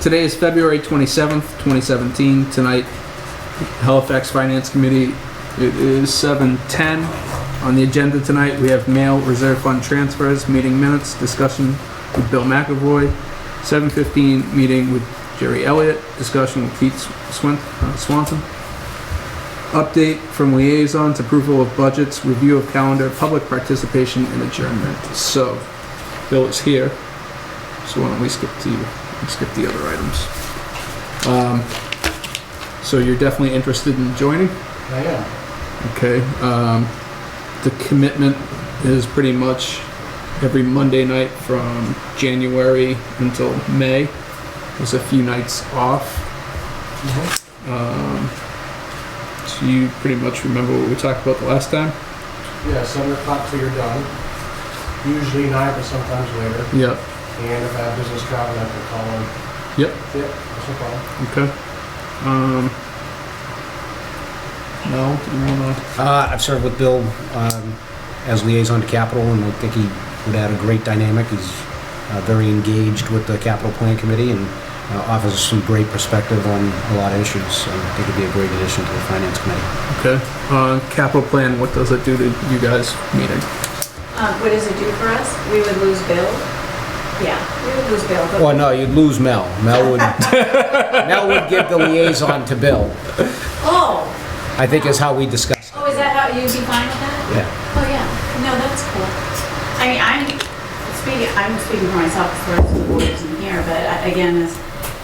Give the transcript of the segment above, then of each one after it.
Today is February 27th, 2017. Tonight, Halifax Finance Committee, it is 7:10. On the agenda tonight, we have mail reserve fund transfers, meeting minutes, discussion with Bill McAvoy, 7:15 meeting with Jerry Elliott, discussion with Pete Swanson, update from liaisons, approval of budgets, review of calendar, public participation, and adjournment. So, Bill is here, so why don't we skip the other items. So you're definitely interested in joining? I am. Okay. The commitment is pretty much every Monday night from January until May. There's a few nights off. So you pretty much remember what we talked about the last time? Yeah, 7 o'clock till you're done. Usually 9, but sometimes later. Yep. And if I have business travel, I can call in. Yep. Yep, that's no problem. Okay. Mel, do you wanna? I've served with Bill as liaison to capital, and I think he would add a great dynamic. He's very engaged with the capital plan committee and offers some great perspective on a lot of issues. So I think it'd be a great addition to the finance committee. Okay. Capital plan, what does it do to you guys meeting? What does it do for us? We would lose Bill. Yeah, we would lose Bill. But Well, no, you'd lose Mel. Mel would give the liaison to Bill, Oh, I think is how we discussed it. oh, is that how you'd be fine with that? Yeah. Oh, yeah. No, that's cool. I mean, I'm speaking for myself as the rest of the board isn't here, but again, as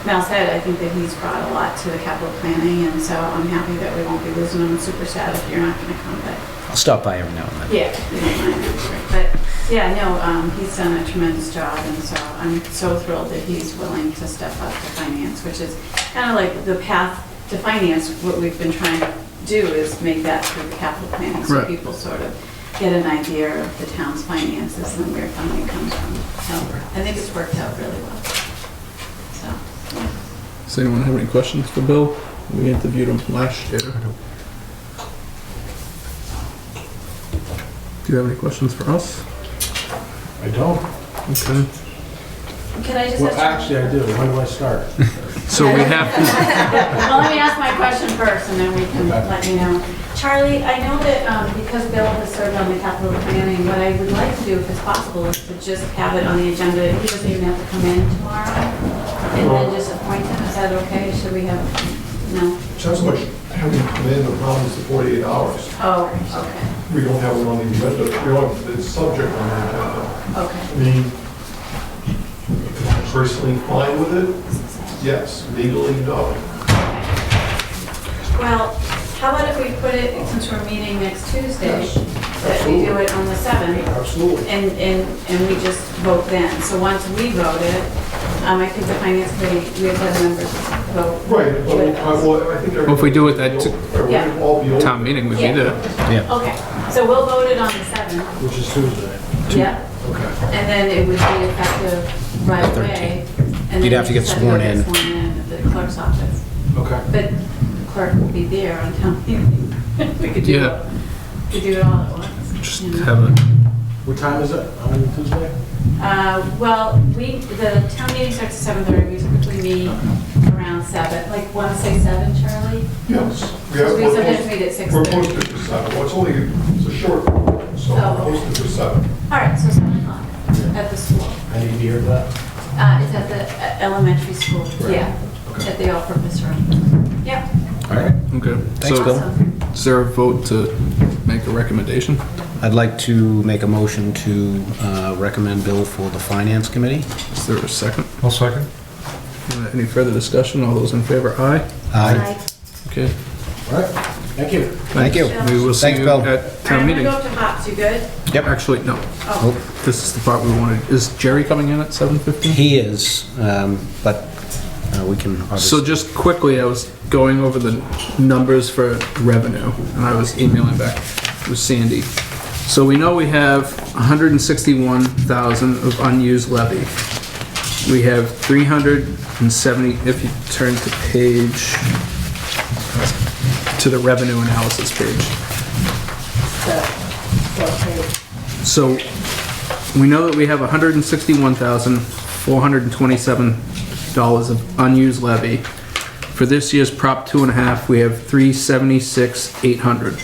Mel said, I think that he's brought a lot to the capital planning, and so I'm happy that we won't be losing him. I'm super sad if you're not going to come, but I'll stop by every now and then. yeah, you don't mind, that's great. But yeah, no, he's done a tremendous job, and so I'm so thrilled that he's willing to step up to finance, which is kind of like the path to finance. What we've been trying to do is make that through the capital planning, so Right. people sort of get an idea of the town's finances and where funding comes from. So I think it's worked out really well. So, yeah. Does anyone have any questions for Bill? We interviewed him last year. Do you have any questions for us? I don't. Okay. Could I just Well, ask? actually, I do. When do I start? So we have, Well, let me ask my question first, and then we can Okay. let you know. Charlie, I know that because Bill has served on the capital planning, what I would like to do, if it's possible, is to just have it on the agenda. He doesn't even have to come in tomorrow, and then just appoint him. Is that okay? Should we have, no? Sounds like having to come in, the problem is the 48 hours. Oh, okay, We don't have it on the agenda, we don't have the subject on the agenda. okay. I mean, personally fine with it? Yes. Legally, no. Well, how about if we put it, since we're meeting next Tuesday, Yes, that we do it on the 7th? Absolutely. And we just vote then. So once we vote it, I think the finance committee, we have other members vote. Right, but with us. well, I think. Well, if we do it that Yeah. town meeting, we need it. Yeah. Okay, so we'll vote it on the 7th. Which is Tuesday. Yeah. Okay. And then it would be effective right away. And You'd then have to we get just sworn go in. Sworn in at the clerk's office. Okay. But the clerk will be there on town meeting. We could do Yeah. it, we could do it all at once. Just you know. have it. What time is it on Tuesday? Well, the town meeting starts at 7:30, we typically meet around 7, like, want to say 7, Charlie? Yes. So we sometimes meet at We're 6:30. posted for 7. Well, it's a short, one, so Oh. we're posted for 7. All right, so 7 o'clock at the school. I need to be here for that. It's at the elementary school, Right. yeah, Okay. at the all-purpose room. Yep. All right. Okay. Thanks, So, Bill. Awesome. is there a vote to make a recommendation? I'd like to make a motion to recommend Bill for the finance committee. Is there a second? I'll second. Any further discussion? All those in favor, aye? Aye. Okay. All right, thank you. Thank you. We will see Thanks, you Bill. at town I'm meeting. gonna go up to Hops, you good? Yep. Actually, no. Oh, This is the part we wanted. Is Jerry coming in at 7:15? He is, but we can obviously... So just quickly, I was going over the numbers for revenue, and I was emailing back with Sandy. So we know we have 161,000 of unused levy. We have 370, if you turn to page, to the revenue analysis page. So we know that we have 161,427 dollars of unused levy. For this year's Prop 2.5, we have 376,800.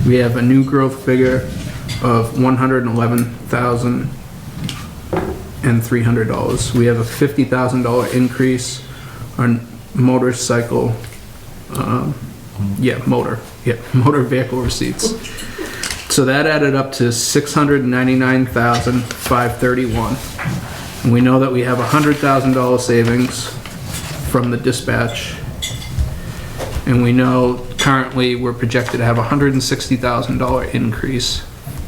We have a new growth figure of $111,300. We have a $50,000 increase on motorcycle, motor vehicle receipts. So that added up to $699,531. And we know that we have $100,000 savings from the dispatch. And we know currently we're projected to have a $160,000 increase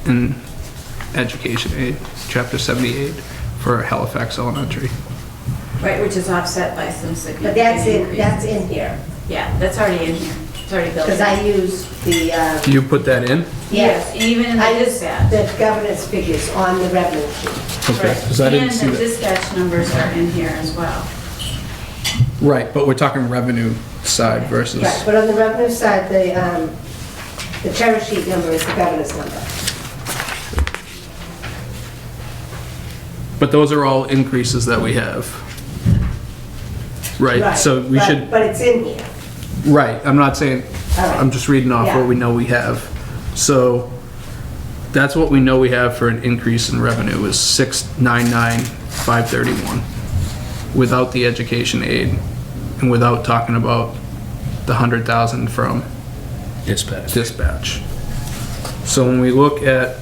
in education aid, Chapter 78 for Halifax Elementary. Right, which is offset by some But significant that's increases. in here, Yeah, that's already in here. It's already built in. because I use the, You put that in? Yes, even in the I use dispatch. the governance figures on the revenue sheet. Okay, Right. 'cause I didn't see And the that. dispatch numbers are in here as well. Right, but we're talking revenue side versus, Right, but on the revenue side, the cherry sheet number is the governance number. but those are all increases that we have. Right, so we but- should, But it's in here. right, I'm not saying, All right. I'm just reading off Yeah. what we know we have. So that's what we know we have for an increase in revenue is 699,531 without the education aid and without talking about the 100,000 from dispatch. So when we look at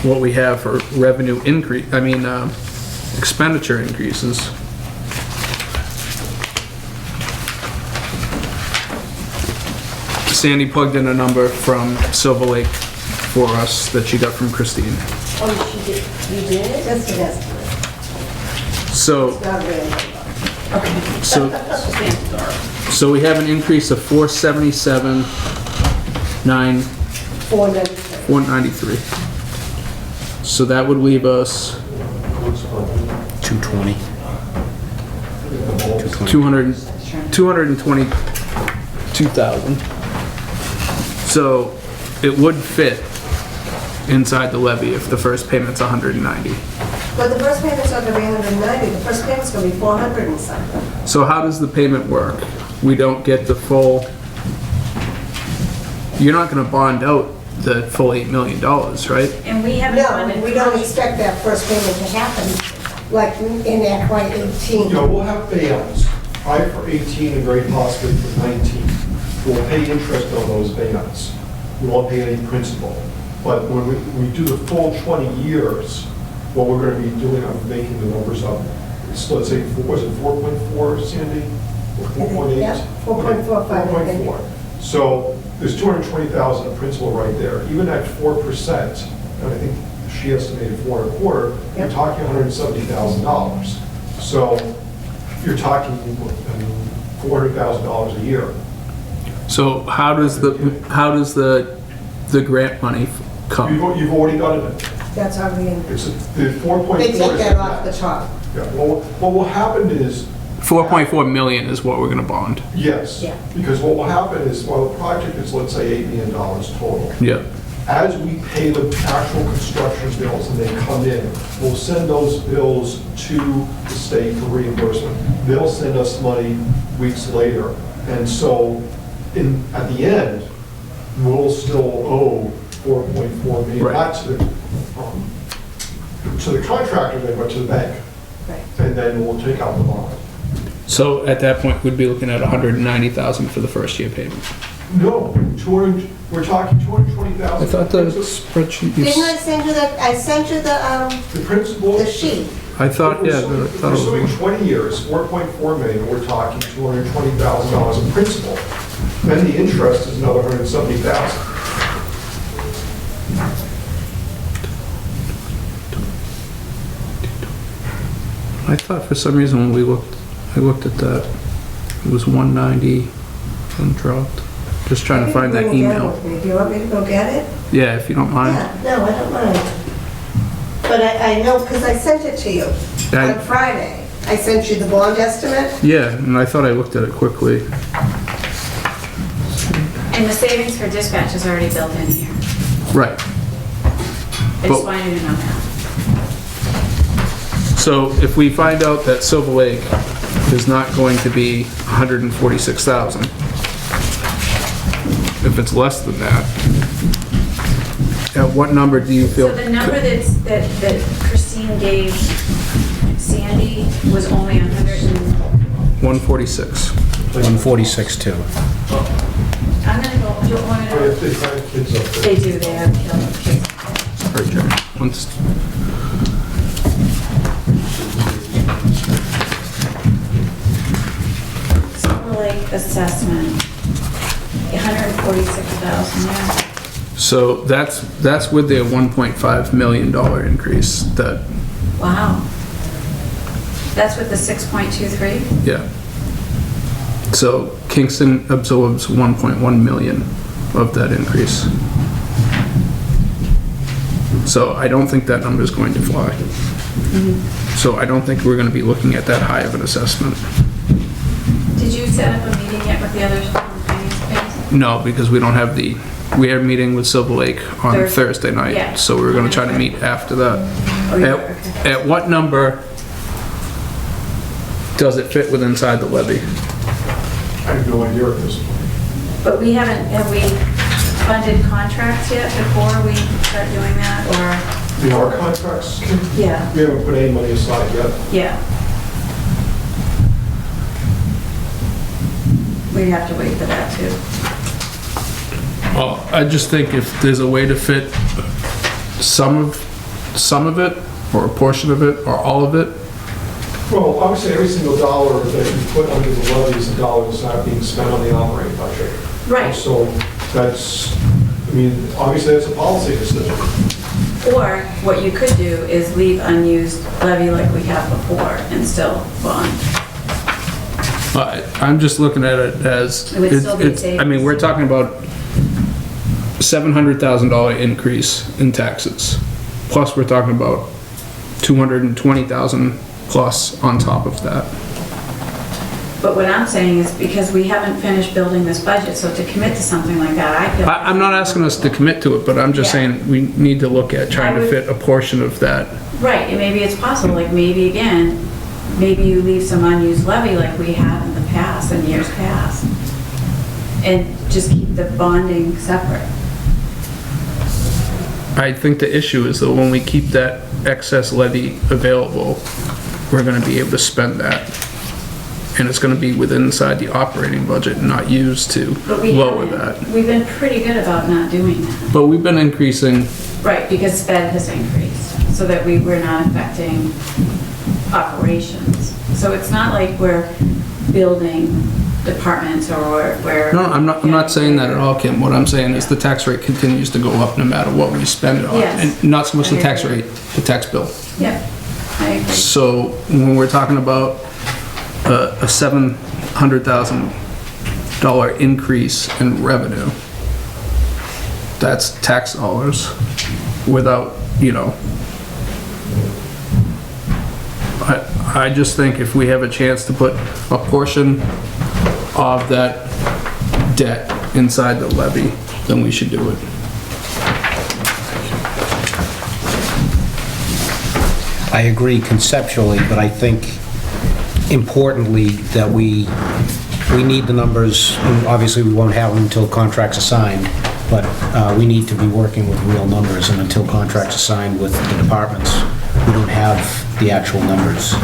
what we have for revenue increase, expenditure increases, Sandy plugged in a number from Silver Lake for us that she got from Christine. Oh, she did, you did it? Just an estimate, So, not really. so we have an increase of 477,493. So that would leave us 220. 222,000. So it would fit inside the levy if the first payment's 190. But the first payment's not gonna be 190, the first payment's gonna be 400 and something. So how does the payment work? We don't get the full, you're not gonna bond out the full $8 million, right? And we haven't funded. No, we don't expect that first payment to happen, like in FY '18. You know, we'll have payouts, probably for 18 and very possibly for 19. We'll pay interest on those payouts. We won't pay any principal. But when we do the full 20 years, what we're going to be doing, I'm making the numbers up. So let's say, was it 4.4, Sandy? Or 4.8? Yeah, 4.45, I think. 4.4. So there's 220,000 of principal right there. Even at 4%, and I think she estimated 4.25, you're Yep. talking $170,000. So you're talking $400,000 a year. So how does the grant money come? You've already done it. That's already in. It's the 4.4. They take is that off the top. Yeah, well, what will happen is, 4.4 million is what we're gonna bond. yes. Yeah. Because what will happen is, while the project is, let's say, $8 million total, Yeah. as we pay the actual construction bills and they come in, we'll send those bills to the state for reimbursement. They'll send us money weeks later. And so, at the end, we'll still owe 4.4 million, Right. not to the contractor, then, but to the bank. Right. And then we'll take out the bond. So at that point, we'd be looking at 190,000 for the first year payment. No, 200, we're talking 220,000. I thought the spreadsheet, you Didn't I s- send you that, I sent you The principal. the sheet. I thought, yeah, I We're thought it suing was. 20 years, 4.4 million, we're talking $220,000 in principal. Then the interest is another 170,000. I thought for some reason when I looked at that, it was 190 and dropped. Just trying to find that Bring it down email. with me. Do you want me to go get it? Yeah, if you don't mind. Yeah, no, I don't mind. But I know, because I sent it to you I- on Friday. I sent you the bond estimate. Yeah, and I thought I looked at it quickly. And the savings for dispatch is already built in here. Right. I But- just wanted you to know that. So if we find out that Silver Lake is not going to be 146,000, if it's less than that, at what number do you feel? So the number that Christine gave Sandy was only 146. 146 too. I'm gonna go, do you want I to? have 5 kids up there. They do, they have kids. Right, Jerry. Silver Lake assessment, 146,000, yeah. So that's with their $1.5 million increase that, Wow. That's with the 6.23? yeah. So Kingston absorbs 1.1 million of that increase. So I don't think that number is going to fly. So I don't think we're going to be looking at that high of an assessment. Did you set up a meeting yet with the others from the finance committee? No, because we don't have we had a meeting with Silver Lake on Thursday night. Yeah. So we were going to try to meet after that. Oh, yeah, okay. At what number does it fit within inside the levy? I have no idea at this point. But have we funded contracts yet before we start doing that, or? Our contracts, Yeah, we haven't put any money aside yet. yeah. We'd have to wait for that too. Well, I just think if there's a way to fit some of it, or a portion of it, or all of it. Well, obviously, every single dollar that you put under the levy is a dollar that's not being spent on the operating budget. Right, So that's, I mean, obviously, that's a policy decision. or what you could do is leave unused levy like we have before and still bond. I'm just looking at it as, It would still be I mean, we're talking about $700,000 increase in taxes. Plus, we're talking about 220,000 plus on top of that. But what I'm saying is because we haven't finished building this budget, so to commit to something like that, I feel. I'm not asking us to commit to it, but I'm just Yeah. saying we need to look at trying I to would- fit a portion of that. Right, and maybe it's possible, like maybe again, maybe you leave some unused levy like we have in the past, in years past. And just keep the bonding separate. I think the issue is that when we keep that excess levy available, we're gonna be able to spend that. And it's gonna be within inside the operating budget and not used to But we lower haven't. that. We've been pretty good about not doing that. But we've been increasing, Right, because sped has increased, so that we're not affecting operations. So it's not like we're building departments or we're. no, I'm not saying that at all, Kim. What I'm saying is the tax rate continues to go up no matter what we spend it on. Yes. And not so much the I tax agree. rate, the tax bill. Yep, I agree. So when we're talking about a $700,000 increase in revenue, that's tax dollars without, I just think if we have a chance to put a portion of that debt inside the levy, then we should do it. I agree conceptually, but I think importantly that we need the numbers, and obviously we won't have them until contracts are signed, but we need to be working with real numbers, and until contracts are signed with the departments, we don't have the actual numbers.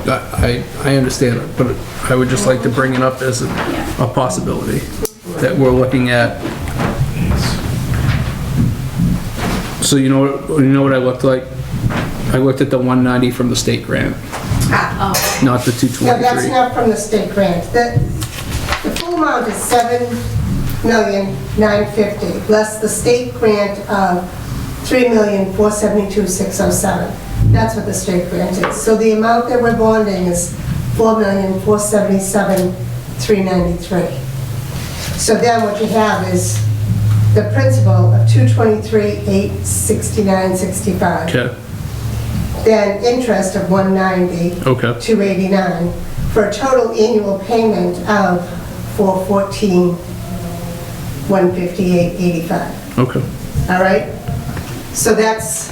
I understand it, but I would just like to bring it up as a possibility that we're looking at. So you know what I looked like? I looked at the 190 from the state grant, Oh, not the No, that's 223. not from the state grant. The full amount is $7,950,000, less the state grant of $3,472,607. That's what the state grant is. So the amount that we're bonding is $4,477,393. So then what you have is the principal of $223,869.65. Okay, Then interest of $190. okay, $289, for a total annual payment of $414, $158.85. okay. All right? So that's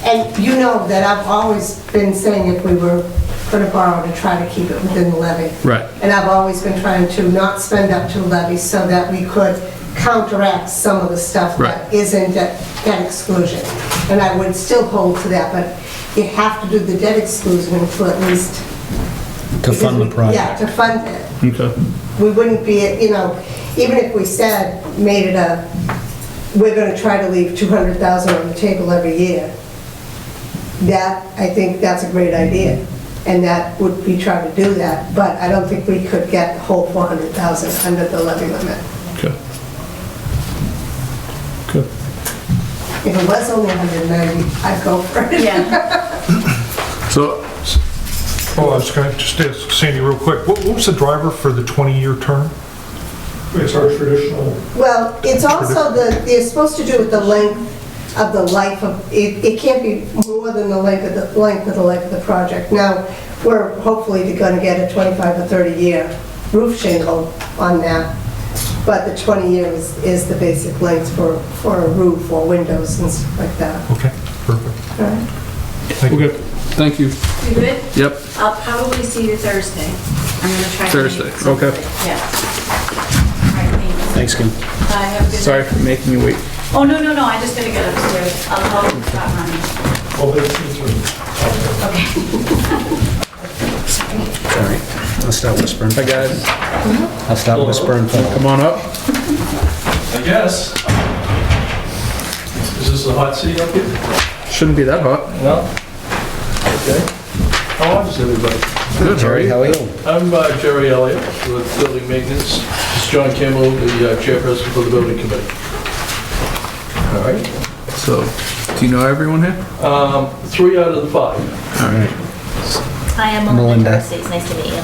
And you know that I've always been saying if we were going to borrow, to try to keep it within the levy. Right. And I've always been trying to not spend up to the levy so that we could counteract some of the stuff that Right. isn't debt exclusion. And I would still hold to that, but you have to do the debt exclusion to at least... To fund the project. Yeah, to fund it. Okay. We wouldn't be, even if we said, made it we're gonna try to leave 200,000 on the table every year, that, I think that's a great idea. And that would be trying to do that, but I don't think we could get the whole 400,000 under the levy limit. Okay. Good. If it was only 190, I'd go for it. Yeah. So, Oh, I was going to just ask Sandy real quick, what was the driver for the 20-year term? It's our traditional, Well, it's also they're supposed to do with the length of the life of, it can't be more than the length of the life of the project. Now, we're hopefully gonna get a 25 or 30-year roof shingle on that, but the 20 years is the basic length for a roof or windows and stuff like that. Okay, perfect. All right. Thank you. okay, thank you. You good? Yep, I'll probably see you Thursday. I'm gonna try to Thursday, make something. okay. Yeah. All right, thanks. Thanks, Kim. Bye, have a good night. sorry for making you wait. Oh, no, I just gotta get upstairs. I'll call you Scott running. well, there's two. Okay. All right, I'll start whispering. Hi, guys. I'll start whispering. Come on up. I guess. Is this the hot seat up here? Shouldn't be that hot. No? Okay. How is everybody? Good, Jerry, how are you? I'm Jerry Elliott with Building Maintenance. This is John Campbell, the chairperson for the Building Committee. All right. So, do you know everyone here? 3 out of the 5. All right. Hi, I'm Melinda. Melinda Darcy. It's nice to meet you.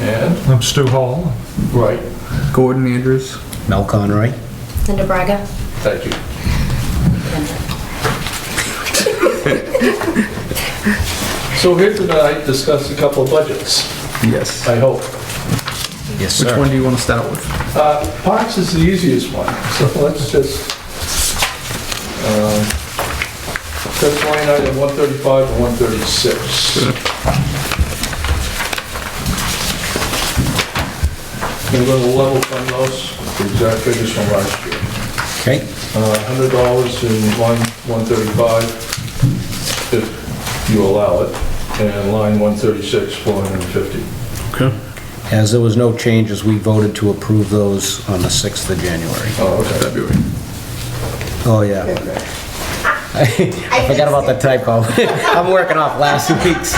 And, I'm Stu Hall. right, Gordon Andrews. Mel Conroy. Linda Braga. thank you. So here tonight, discuss a couple of budgets, Yes. I hope. Yes, Which sir. one do you want to start with? Parks is the easiest one, so let's just, that's line item 135 and 136. We're going to level fund those, the exact figures from last year. Okay, $100 in line 135, if you allow it, and line 136, 450. Okay. as there was no changes, we voted to approve those on the 6th of January. Oh, okay. February. Oh, yeah. I forgot about the typo. I'm working off last week's.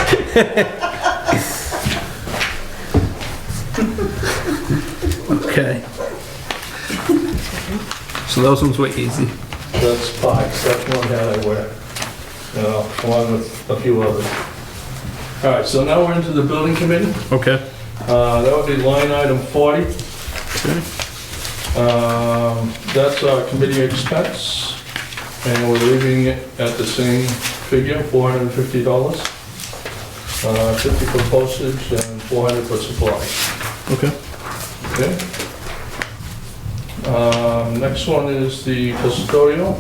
Okay. So those ones were easy. That's Parks, that's one hat I wear, along with a few others. All right, so now we're into the building committee. Okay. That would be line item 40. Okay. That's our committee expense, and we're leaving it at the same figure, $450. 50 for postage and 400 for supplies. Okay. Okay? Next one is the custodial,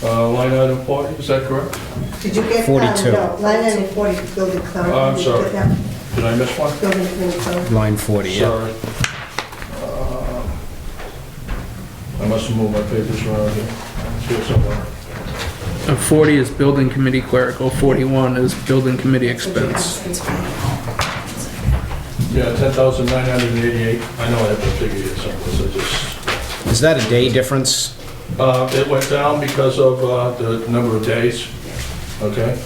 line item 40, is that correct? Did you get? 42. No, line item 40, building code. I'm Did you sorry. get that? Did I miss one? Building committee code. Line 40, yeah. Sorry. I must have moved my papers around here. It's here somewhere. 40 is building committee clerical, 41 is building committee expense. Yeah, 10,988. I know I have to figure it someplace, I just... Is that a day difference? It went down because of the number of days, okay?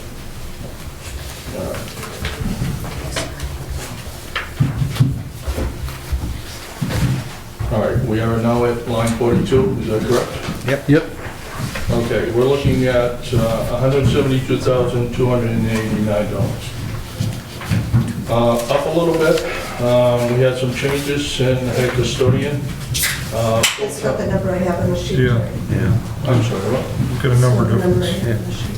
All right, we are now at line 42, is that correct? Yep. Okay, we're looking at $172,289. Up a little bit, we had some changes in head custodian. It's not the number I have on the sheet. Yeah. Yeah. I'm sorry, what? We've got a number It's not the number I difference. have on the sheet.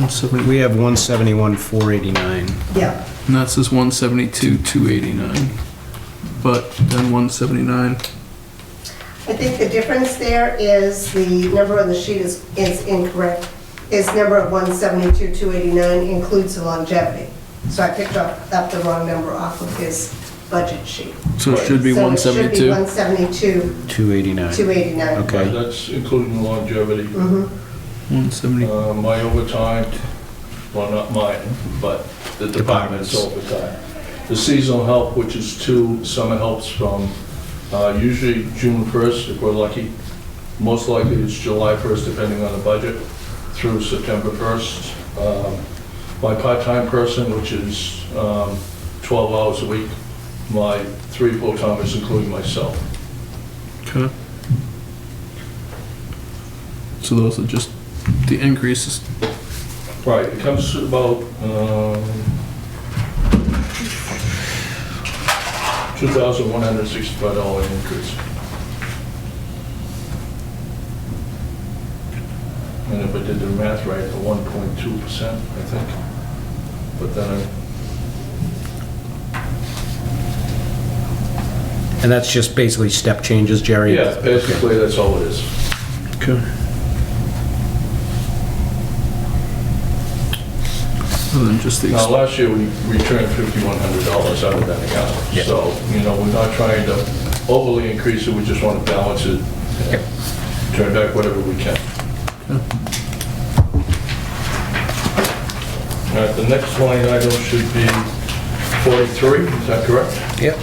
170, We have 171,489. Yeah. and that says 172,289. But then 179. I think the difference there is the number on the sheet is incorrect. His number of 172,289 includes the longevity. So I picked up the wrong number off of his budget sheet. So it should be So it should be 172. 289. 172,289. Okay. That's including the longevity. Mhm. 170. My overtime, well, not mine, but the department's Departments. overtime. The seasonal help, which is 2 summer helps from usually June 1st, if we're lucky. Most likely it's July 1st, depending on the budget, through September 1st. My part-time person, which is 12 hours a week. My 3 full-timers, including myself. Okay. So those are just the increases. Right, it comes to about $2,165 increase. And if I did the math right, the 1.2%, I think. But then And that's just basically step changes, Jerry? yeah, basically that's all it is. Okay. Other than just the, Now, last year, we returned $5,100 out of that account. Yeah. So, we're not trying to overly increase it, we just want to balance it, and turn back whatever we can. All right, the next line item should be 43, is that correct? Yep.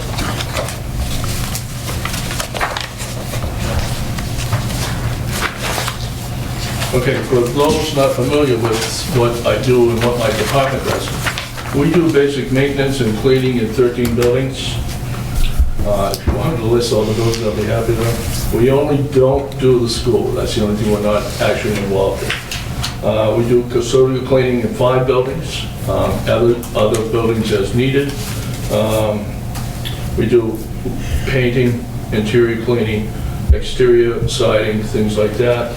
Okay, for those not familiar with what I do and what my department does, we do basic maintenance and cleaning in 13 buildings. If you wanted to list all the buildings, I'd be happy to. We only don't do the school, that's the only thing we're not actually involved in. We do custodial cleaning in 5 buildings, other buildings as needed. We do painting, interior cleaning, exterior siding, things like that.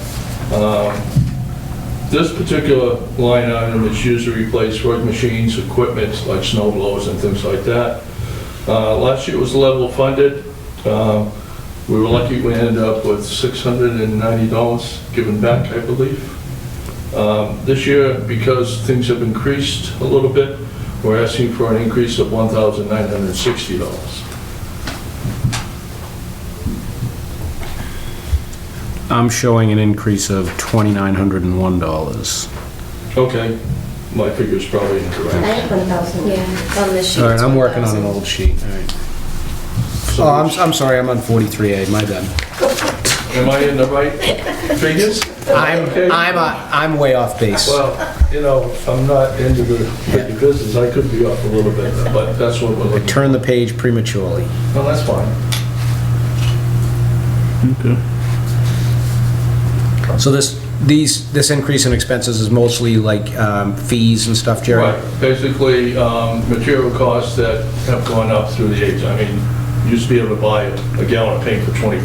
This particular line item is used to replace work machines, equipment like snow blowers and things like that. Last year it was level funded. We were lucky we ended up with $690 given back, I believe. This year, because things have increased a little bit, we're asking for an increase of $1,960. I'm showing an increase of $2,901. Okay, my figure's probably incorrect. I have 1,000. Yeah, it's on this sheet. All right, it's I'm working on 1,000. an old sheet, all right. Oh, I'm sorry, I'm on 43A, my bad. Am I in the right figures? Okay. I'm way off base. Well, I'm not into the business, I could be off a little bit, but that's what we're looking for. Turn the page prematurely. No, that's fine. okay. So this increase in expenses is mostly like fees and stuff, Jerry? Right, basically, material costs that have gone up through the age. I mean, you used to be able to buy a gallon of paint for $20.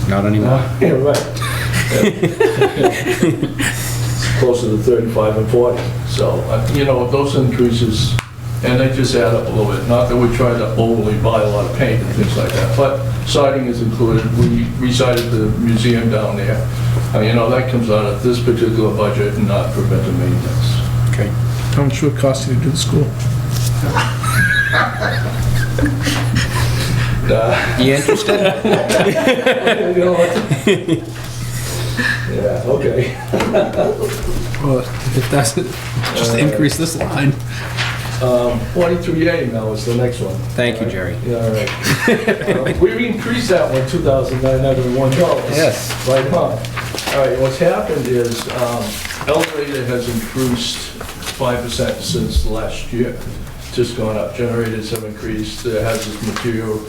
Not anymore? Yeah, right. It's closer to 35 and 40. So, those increases, and they just add up a little bit. Not that we try to overly buy a lot of paint and things like that, but siding is included. We resided the museum down there. That comes out of this particular budget and not preventive maintenance. Okay. How much would it cost you to do the school? You interested? Yeah, okay. Well, if that's it, just increase this line. 43A now is the next one. Thank you, Jerry. Yeah, all right. We increased that one, $2,901. Yes. Right on. All right, what's happened is elevator has increased 5% since last year. Just gone up. Generators have increased. Hazardous material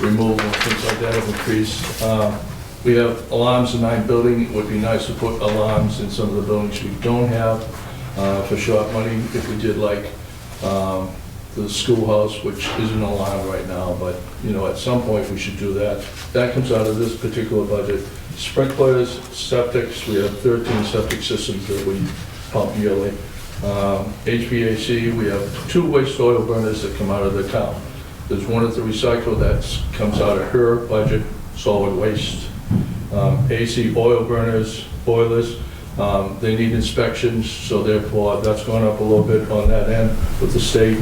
removal, things like that have increased. We have alarms in 9 buildings. It would be nice to put alarms in some of the buildings we don't have for short money. If we did like the schoolhouse, which isn't alarmed right now, but at some point we should do that. That comes out of this particular budget. Sprinklers, septics, we have 13 septic systems that we pump yearly. HVAC, we have 2 waste oil burners that come out of the town. There's one at the recycle that comes out of her budget, solid waste. AC oil burners, boilers, they need inspections, so therefore that's gone up a little bit on that end with the state.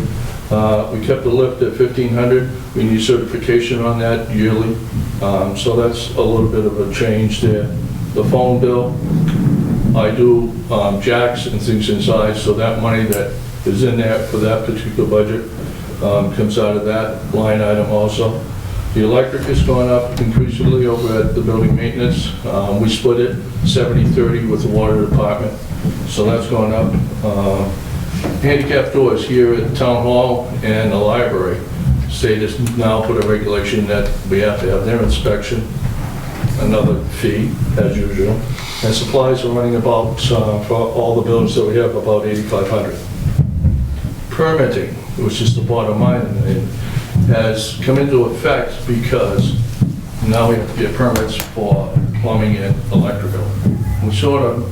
We kept the lift at 1,500. We need certification on that yearly, so that's a little bit of a change there. The phone bill, I do jacks and things inside, so that money that is in there for that particular budget comes out of that line item also. The electric has gone up increasingly over at the building maintenance. We split it 70-30 with the water department, so that's gone up. Handicap doors here at Town Hall and the library. State has now put a regulation that we have to have their inspection, another fee as usual. And supplies are running about, for all the buildings that we have, about $8,500. Permitting, which is the bottom line, has come into effect because now we have to get permits for plumbing and electrical. We sort of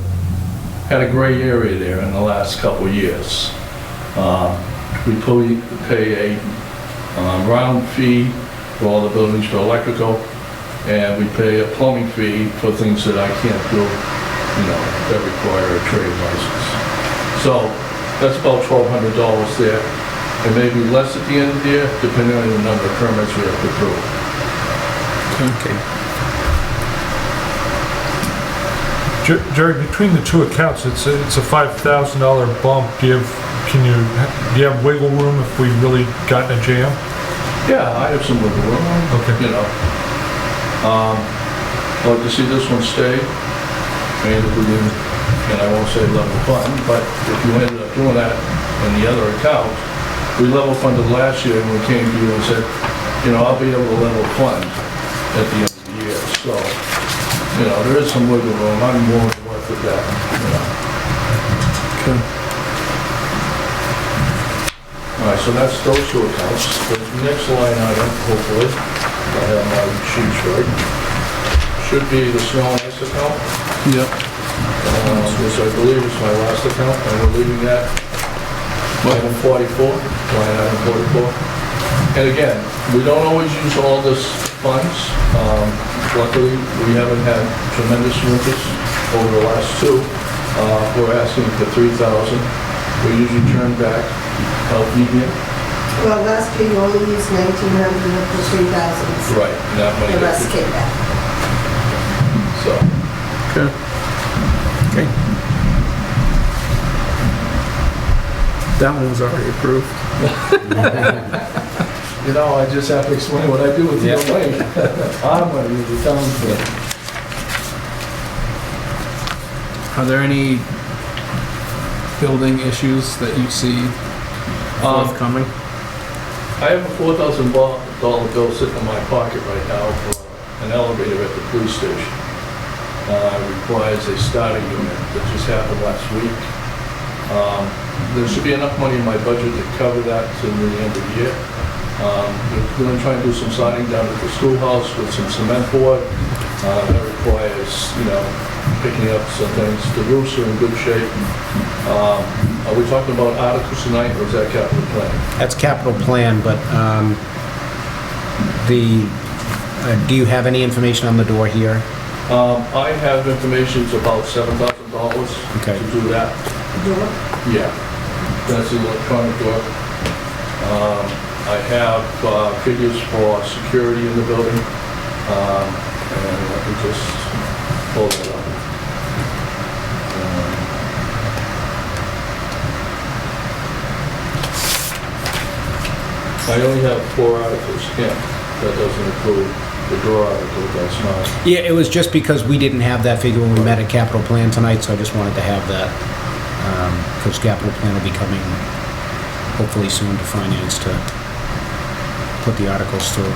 had a gray area there in the last couple of years. We pay a round fee for all the buildings for electrical, and we pay a plumbing fee for things that I can't do, that require a trade license. So that's about $1,200 there. It may be less at the end of the year, depending on the number of permits we have to approve. Okay. Jerry, between the 2 accounts, it's a $5,000 bump. Do you have wiggle room if we really got in a jam? Yeah, I have some wiggle room. Okay. I'd like to see this one stay. Maybe if we didn't, and I won't say level fund, but if you ended up doing that in the other account, we level funded last year and we came to you and said, I'll be able to level fund at the end of the year. So, there is some wiggle room. I'm more than worth with that, Okay. All right, so that's those 2 accounts. The next line item, hopefully, I have my sheets right, should be the snow and ice account. Yep. Which I believe is my last account, and we're leaving that item 44, line item 44. And again, we don't always use all this funds. Luckily, we haven't had tremendous winters over the last 2. We're asking for $3,000. We usually turn back, help medium. Well, last year you only used 1,900 of the 3,000. Right, and that money The rest came back. So, Okay. Okay. That one was already approved. I just have to explain what I do with the money. I'm going to use the town for it. Are there any building issues that you see forthcoming? I have a $4,000 bill sitting in my pocket right now for an elevator at the police station. Requires a starter unit that just happened last week. There should be enough money in my budget to cover that to the end of the year. We're going to try and do some siding down at the schoolhouse with some cement board. That requires, picking up some things. The roofs are in good shape. Are we talking about articles tonight, or is that capital plan? That's capital plan, but do you have any information on the door here? I have information, it's about $7,000 Okay. to do that. Door? Yeah, that's the electronic door. I have figures for security in the building, and let me just pull that up. I only have 4 articles, that doesn't include the door article, that's not. Yeah, it was just because we didn't have that figure when we met at capital plan tonight, so I just wanted to have that. Because capital plan will be coming hopefully soon to finance to put the articles through.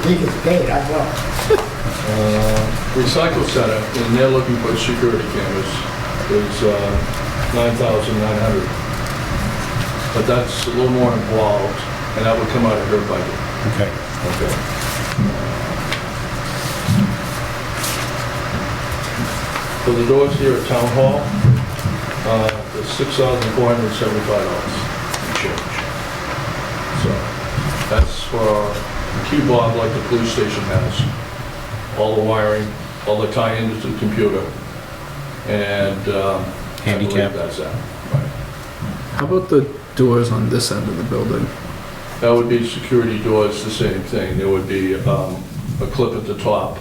He gets paid, I will. Recycle center, and they're looking for security cameras, is $9,900. but that's a little more involved, and that would come out of her budget. Okay. Okay. For the doors here at Town Hall, it's $6,475 and change. So that's for a key bob like the police station has. All the wiring, all the tie-ins to the computer, and I believe Handicap. that's that. Right. How about the doors on this end of the building? That would be security doors, the same thing. There would be a clip at the top,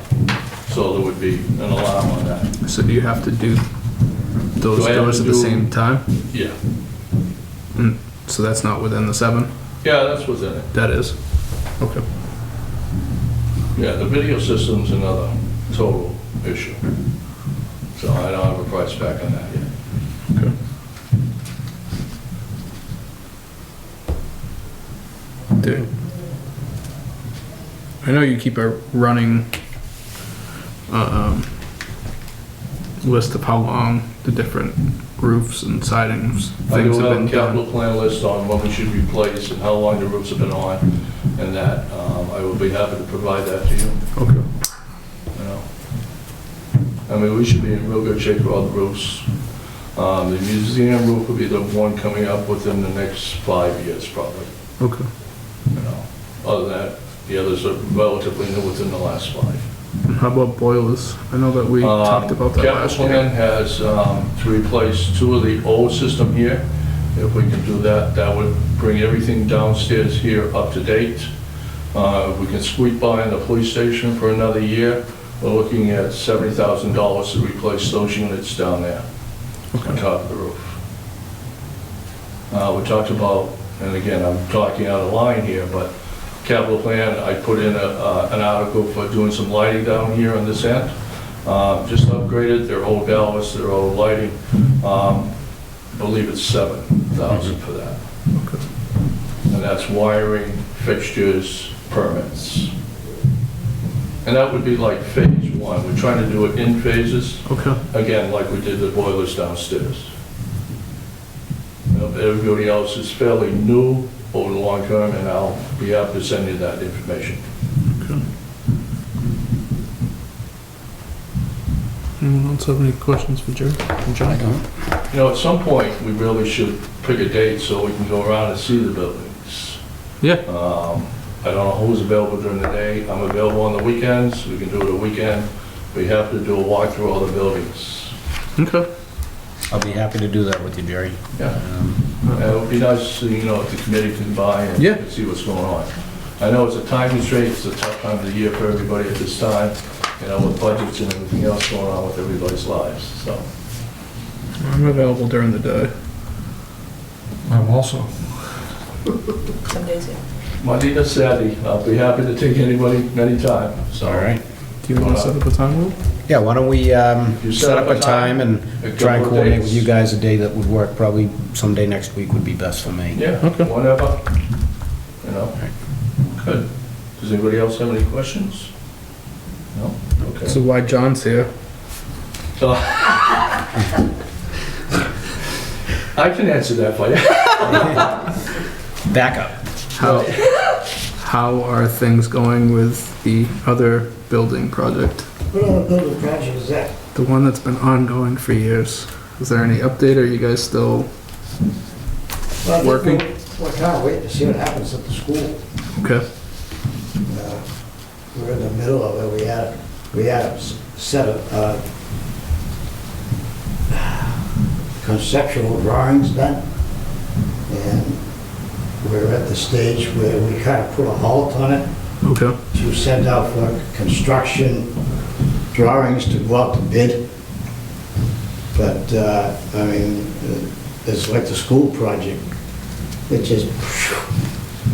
so there would be an alarm on that. So do you have to do those Do I have doors to at the do- same time? Yeah. So that's not within the 7? Yeah, that's within it. That is. Okay. Yeah, the video system's another total issue. So I don't have a price back on that yet. Okay. Dude. I know you keep a running list of how long the different roofs and sidings I things do have have been a capital done. plan list on when we should replace and how long the roofs have been on, and that, I will be happy to provide that to you, Okay. you know. I mean, we should be in real good shape for all the roofs. The museum roof will be the one coming up within the next 5 years, probably, Okay. you know. Other than that, the others are relatively new within the last 5. And how about boilers? I know that we talked about that last Capital plan year. has to replace 2 of the old system here. If we can do that, that would bring everything downstairs here up to date. If we can squeak by in the police station for another year, we're looking at $70,000 to replace those units down there on top of the roof. We talked about, and again, I'm talking out of line here, but capital plan, I put in an article for doing some lighting down here on this end. Just upgraded their old ballasts, their old lighting. I believe it's $7,000 for that. Okay. And that's wiring, fixtures, permits. And that would be like phase 1. We're trying to do it in phases, Okay. again, like we did the boilers downstairs. You know, everybody else is fairly new over the long term, and I'll be happy to send you that information. Okay. Anyone else have any questions for Jerry? I don't. You know, at some point, we really should pick a date so we can go around and see the buildings. Yeah. I don't know who's available during the day. I'm available on the weekends. We can do it a weekend. We have to do a walk through all the buildings. Okay. I'll be happy to do that with you, Jerry. Yeah. It would be nice, to, you know, if the committee can buy and Yeah. see what's going on. I know it's a time constraint. It's a tough time of the year for everybody at this time, you know, with budgets and everything else going on with everybody's lives, so. I'm available during the day. I'm also. Some days, yeah. Monday to Saturday, I'll be happy to take anybody anytime, so. All right. Do you want to set up a time, Will? Yeah, why don't we You set up a time and a try and couple of coordinate with dates. you guys a day that would work. Probably someday next week would be best for me. Yeah, Okay. whenever, you know. Good. Does anybody else have any questions? No? Okay. So why John's here? So, I can answer that for you. Back up. How are things going with the other building project? What other building project is that? The one that's been ongoing for years. Is there any update, or are you guys still Well, I think Working? We're kind of waiting to see what happens at the school. okay? We're in the middle of it. We had a set of conceptual drawings done. And we're at the stage where we kind of put a halt on it Okay. to send out for construction drawings to go out to bid. But, I mean, it's like the school project. It just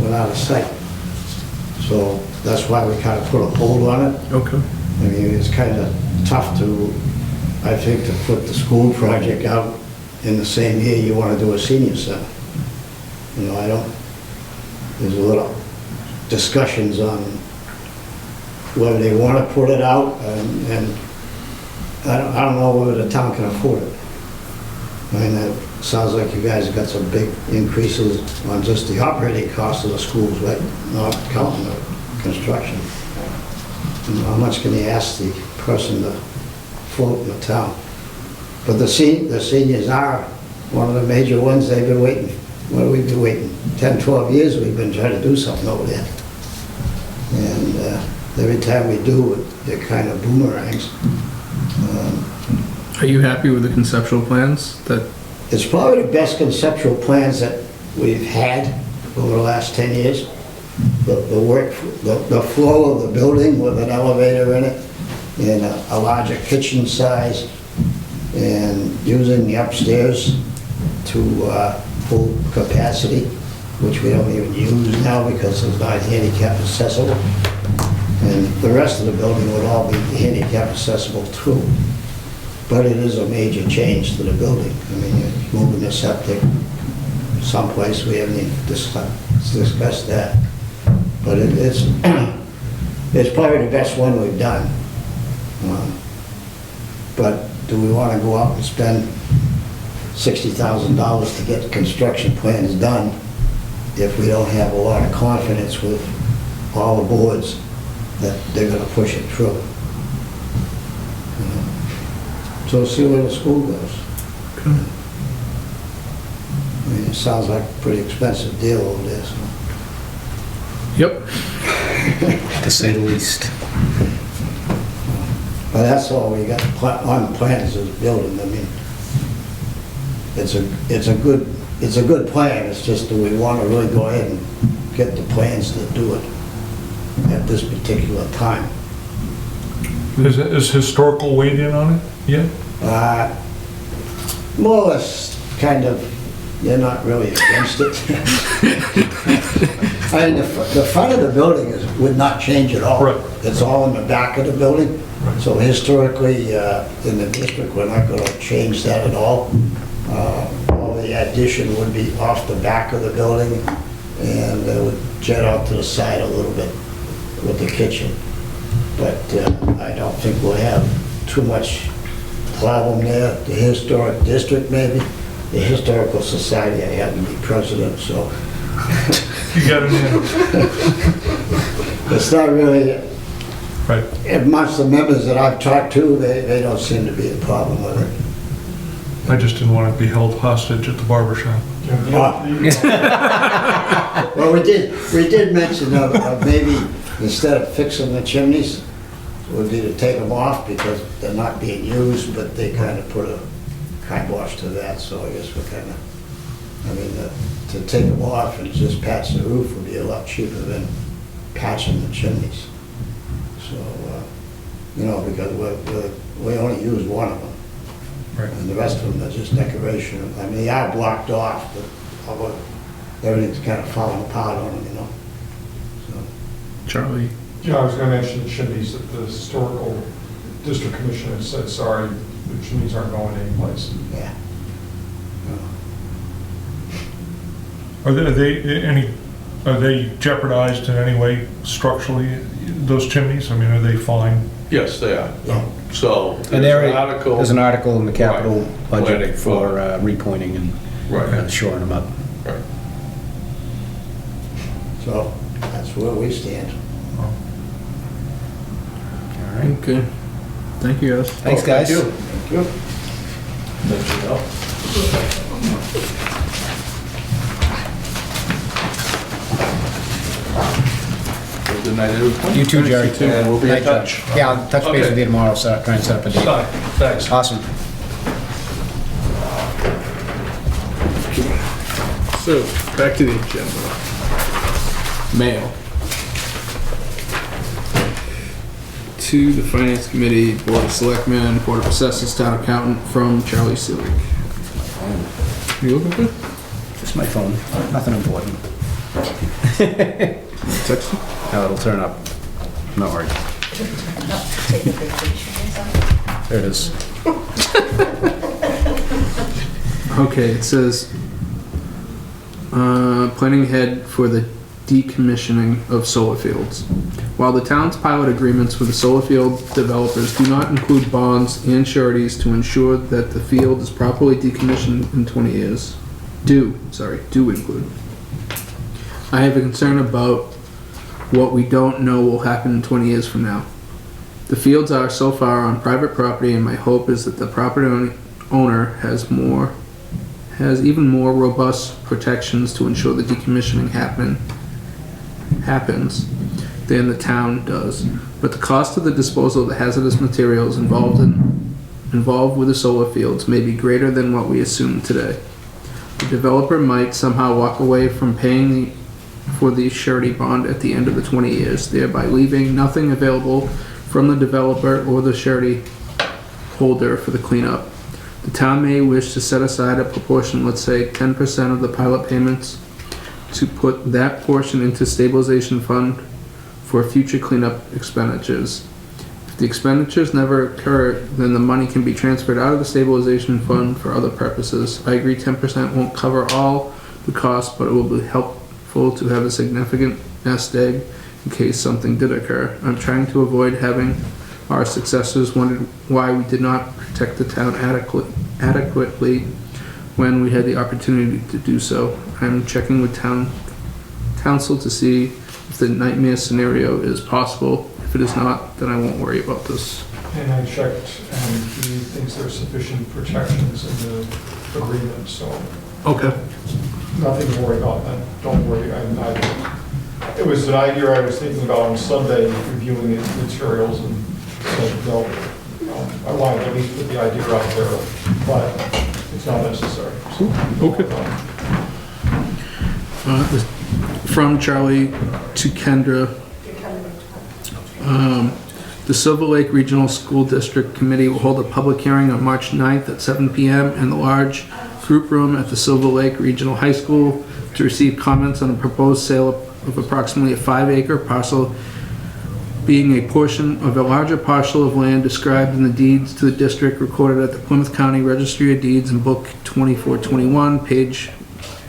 went out of sight. So that's why we kind of put a hold on it. Okay. I mean, it's kind of tough to, I think, to put the school project out in the same year you want to do a senior center. You know, there's a little discussions on whether they want to put it out, and I don't know whether the town can afford it. I mean, sounds like you guys got some big increases on just the operating cost of the schools, right? Not counting the construction. How much can you ask the person to float in the town? But the seniors are one of the major ones. They've been waiting. What have we been waiting? 10, 12 years we've been trying to do something over there. And every time we do, it kind of boomerangs. Are you happy with the conceptual plans that? It's probably the best conceptual plans that we've had over the last 10 years. The work, the flow of the building with an elevator in it, and a larger kitchen size, and using the upstairs to full capacity, which we don't even use now because it's not handicap accessible. And the rest of the building would all be handicap accessible too. But it is a major change to the building. I mean, you're moving the septic someplace, we haven't even discussed that. But it's probably the best one we've done. But do we want to go out and spend $60,000 to get construction plans done if we don't have a lot of confidence with all the boards that they're going to push it through? So see where the school goes. I mean, it sounds like a pretty expensive deal over there, so. Yep. To say the least. But that's all we got on plans is building. I mean, it's a good plan. It's just, do we want to really go ahead and get the plans to do it at this particular time? Is historical weighed in on it yet? More or less, kind of, they're not really against it. I mean, the front of the building would not change at all. Right. It's all in the back of the building. Right. So historically, in the district, we're not going to change that at all. All the addition would be off the back of the building, and it would jet out to the side a little bit with the kitchen. But I don't think we'll have too much problem there. The historic district, maybe. The Historical Society, I happen to be president, so. You got it in. It's not really, Right. amongst the members that I've talked to, they don't seem to be a problem with it. I just didn't want to be held hostage at the barber shop. Well, we did mention of maybe instead of fixing the chimneys, would be to take them off because they're not being used, but they kind of put a kibosh to that, so I guess we're kind of, I mean, to take them off and just patch the roof would be a lot cheaper than patching the chimneys. So, you know, because we only use one of them. Right. And the rest of them are just decoration. I mean, they are blocked off, but everything's kind of falling apart on them, you know? So. Charlie? Yeah, I was going to mention the chimneys, that the historical district commission has said, sorry, the chimneys aren't going anyplace. Yeah. Are they jeopardized in any way structurally, those chimneys? I mean, are they fine? Yes, they are. Yeah. So And there's an article. there's an article in the capital Right. budget for repointing and Right. shoring them up. Right. So that's where we stand. All right. Okay. Thank you, guys. Thanks, guys. Thank you. Thank you. Let you know. Have a good night, everyone. You too, Jerry. And we'll be in Night, John. touch. Yeah, I'll touch base Okay. with you tomorrow, so try and set up a date. Fine, thanks. Awesome. So, back to the agenda. Mail. To the Finance Committee, Board of Selectmen, Board of Assessors, Town Accountant, from Charlie Seelig. You looking good? Just my phone, nothing important. Text you? No, it'll turn up. Not worried. There it is. Okay, it says, planning ahead for the decommissioning of solar fields. While the town's pilot agreements with the solar field developers do not include bonds and sureties to ensure that the field is properly decommissioned in 20 years, do include. I have a concern about what we don't know will happen in 20 years from now. The fields are so far on private property, and my hope is that the property owner has even more robust protections to ensure the decommissioning happens than the town does. But the cost of the disposal of the hazardous materials involved with the solar fields may be greater than what we assume today. The developer might somehow walk away from paying for the surety bond at the end of the 20 years, thereby leaving nothing available from the developer or the surety holder for the cleanup. The town may wish to set aside a proportion, let's say 10% of the pilot payments, to put that portion into stabilization fund for future cleanup expenditures. If the expenditures never occur, then the money can be transferred out of the stabilization fund for other purposes. I agree 10% won't cover all the costs, but it will be helpful to have a significant nest egg in case something did occur. I'm trying to avoid having our successors wondered why we did not protect the town adequately when we had the opportunity to do so. I'm checking with town council to see if the nightmare scenario is possible. If it is not, then I won't worry about this. And I checked, and he thinks there's sufficient protections in the agreement, so Okay. nothing to worry about then. Don't worry. It was an idea I was thinking about on Sunday, reviewing the materials, and said, no, I wanted to at least put the idea out there, but it's not necessary. So, Okay. From Charlie to Kendra. The Silver Lake Regional School District Committee will hold a public hearing on March 9th at 7 p.m. in the large group room at the Silver Lake Regional High School to receive comments on a proposed sale of approximately a 5-acre parcel being a portion of a larger parcel of land described in the deeds to the district recorded at the Plymouth County Registry of Deeds in Book 2421, page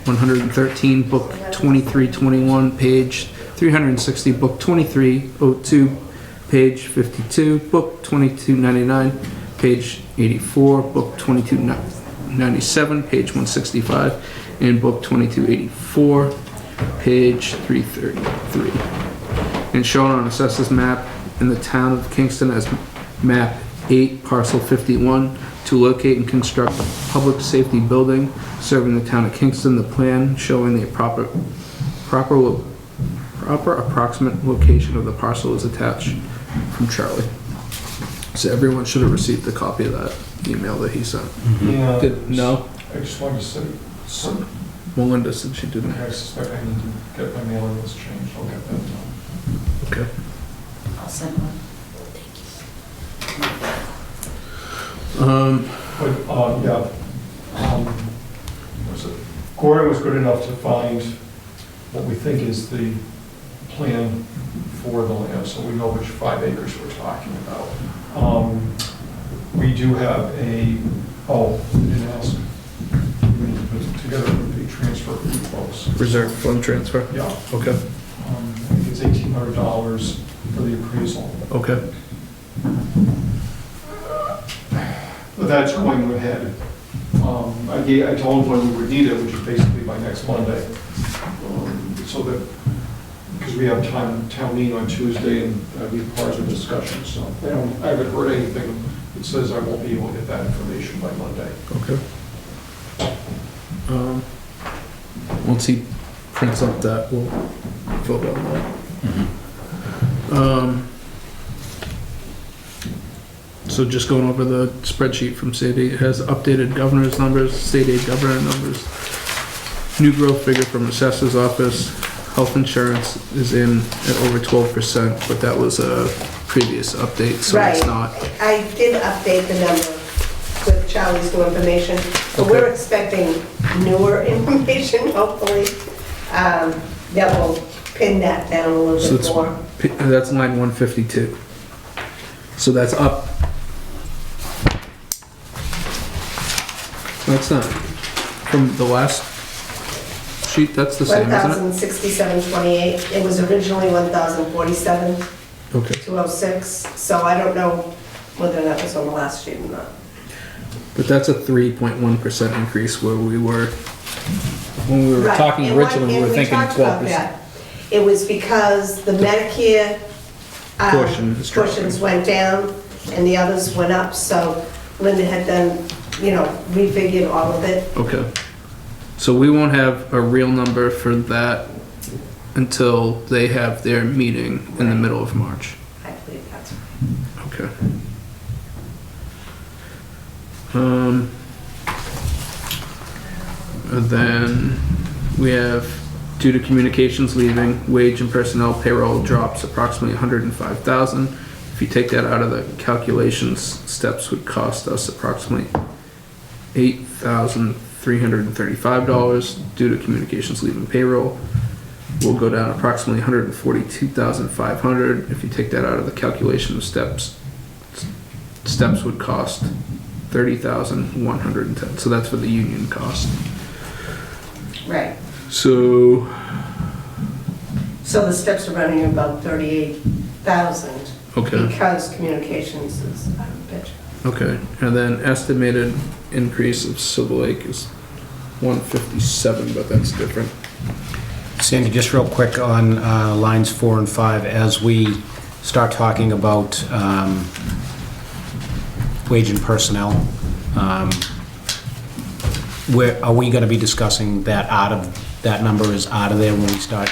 113, Book 2321, page 360, Book 2302, page 52, Book 2299, page 84, Book 2297, page 165, and Book 2284, page 333. And shown on assessors map in the town of Kingston as map 8, parcel 51, to locate and construct a public safety building serving the town of Kingston. The plan showing the proper approximate location of the parcel is attached from Charlie. So everyone should have received a copy of that email that he sent. Yeah. No? I just wanted to say, Melinda said she didn't. I suspect I need to get my mailing list changed. I'll get that done. Okay. I'll send one. Was it? Gordon was good enough to find what we think is the plan for the land, so we know which 5 acres we're talking about. We do have we didn't ask. We need to put together a transfer for you folks. Reserve fund transfer? Yeah. Okay. I think it's $1,800 for the appraisal. Okay. But that's going ahead. I told him when we would need it, which is basically by next Monday. So that, because we have town meeting on Tuesday, and that'd be part of the discussion, so I haven't heard anything that says I won't be able to get that information by Monday. Okay. Once he prints up that, we'll vote on that. So just going over the spreadsheet from Sadie, it has updated governor's numbers, state aid governor numbers, new growth figure from assessor's office, health insurance is in at over 12%, but that was a previous update, so it's Right. not. I did update the number with Charlie's new information, but we're expecting newer information, hopefully, that will pin that down a So little bit more. That's line 152. So that's up. That's not from the last sheet, that's the same, isn't 1,067.28. It was originally 1,047, it? Okay. 206, so I don't know whether that was on the last sheet or not. But that's a 3.1% increase where we were, when we were Right, talking and originally, we were and thinking talked about 12%. that. It was because the Medicare Portion is dropping. portions went down and the others went up, so Linda had done, refigured all of it. Okay. So we won't have a real number for that until they have their meeting in the middle of March. I believe that's right. Okay. And then we have, due to communications leaving, wage and personnel payroll drops approximately 105,000. If you take that out of the calculations, steps would cost us approximately $8,335 due to communications leaving payroll. We'll go down approximately 142,500. If you take that out of the calculation of steps, steps would cost 30,110. So that's for the union cost. Right. So, So the steps are running about 38,000 okay, because communications is out of the picture. okay. And then estimated increase of Silver Lake is 157, but that's different. Sandy, just real quick on lines 4 and 5, as we start talking about wage and personnel, where are we going to be discussing that that number is out of there when we start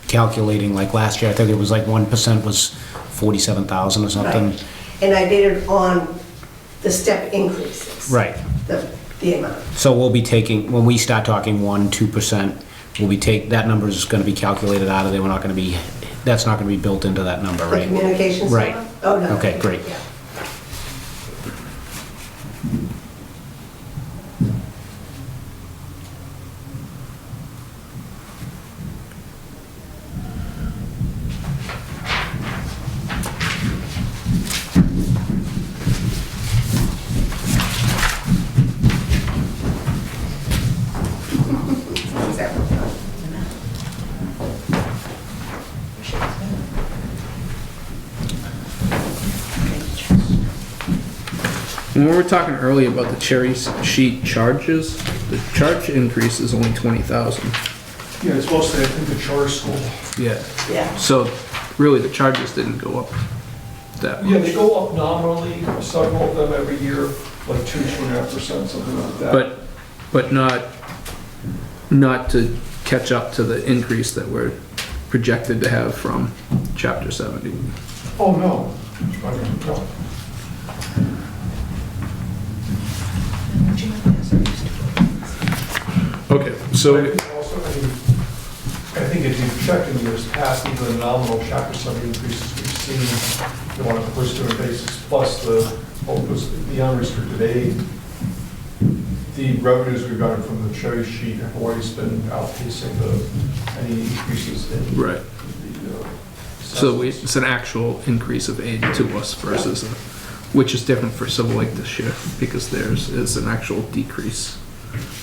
calculating? Like last year, I think it was like 1% was 47,000 or something. Right. And I did it on the step increases. Right. The amount. So we'll be taking, when we start talking 1-2%, that number is going to be calculated out of there. We're not going to be, that's not going to be built into that number, The right? communications. Right. number? Oh, no. Okay, great. Yeah. When we were talking earlier about the cherry sheet charges, the charge increase is only 20,000. Yeah, it's mostly, I think, the charter school. Yeah. Yeah. So really the charges didn't go up that much. Yeah, they go up nominally, several of them every year, like 2.5%, something like that. But not to catch up to the increase that we're projected to have from chapter 70. Oh, no. I mean, no. Okay, so Also, I think if you've checked in years past, even the nominal chapter 70 increases we've seen, on a per student basis, plus the unrestricted aid, the revenues we've gotten from the cherry sheet have always been outpacing any increases in right. the So it's an actual increase of aid to us versus, which is different for Silver Lake this year because theirs is an actual decrease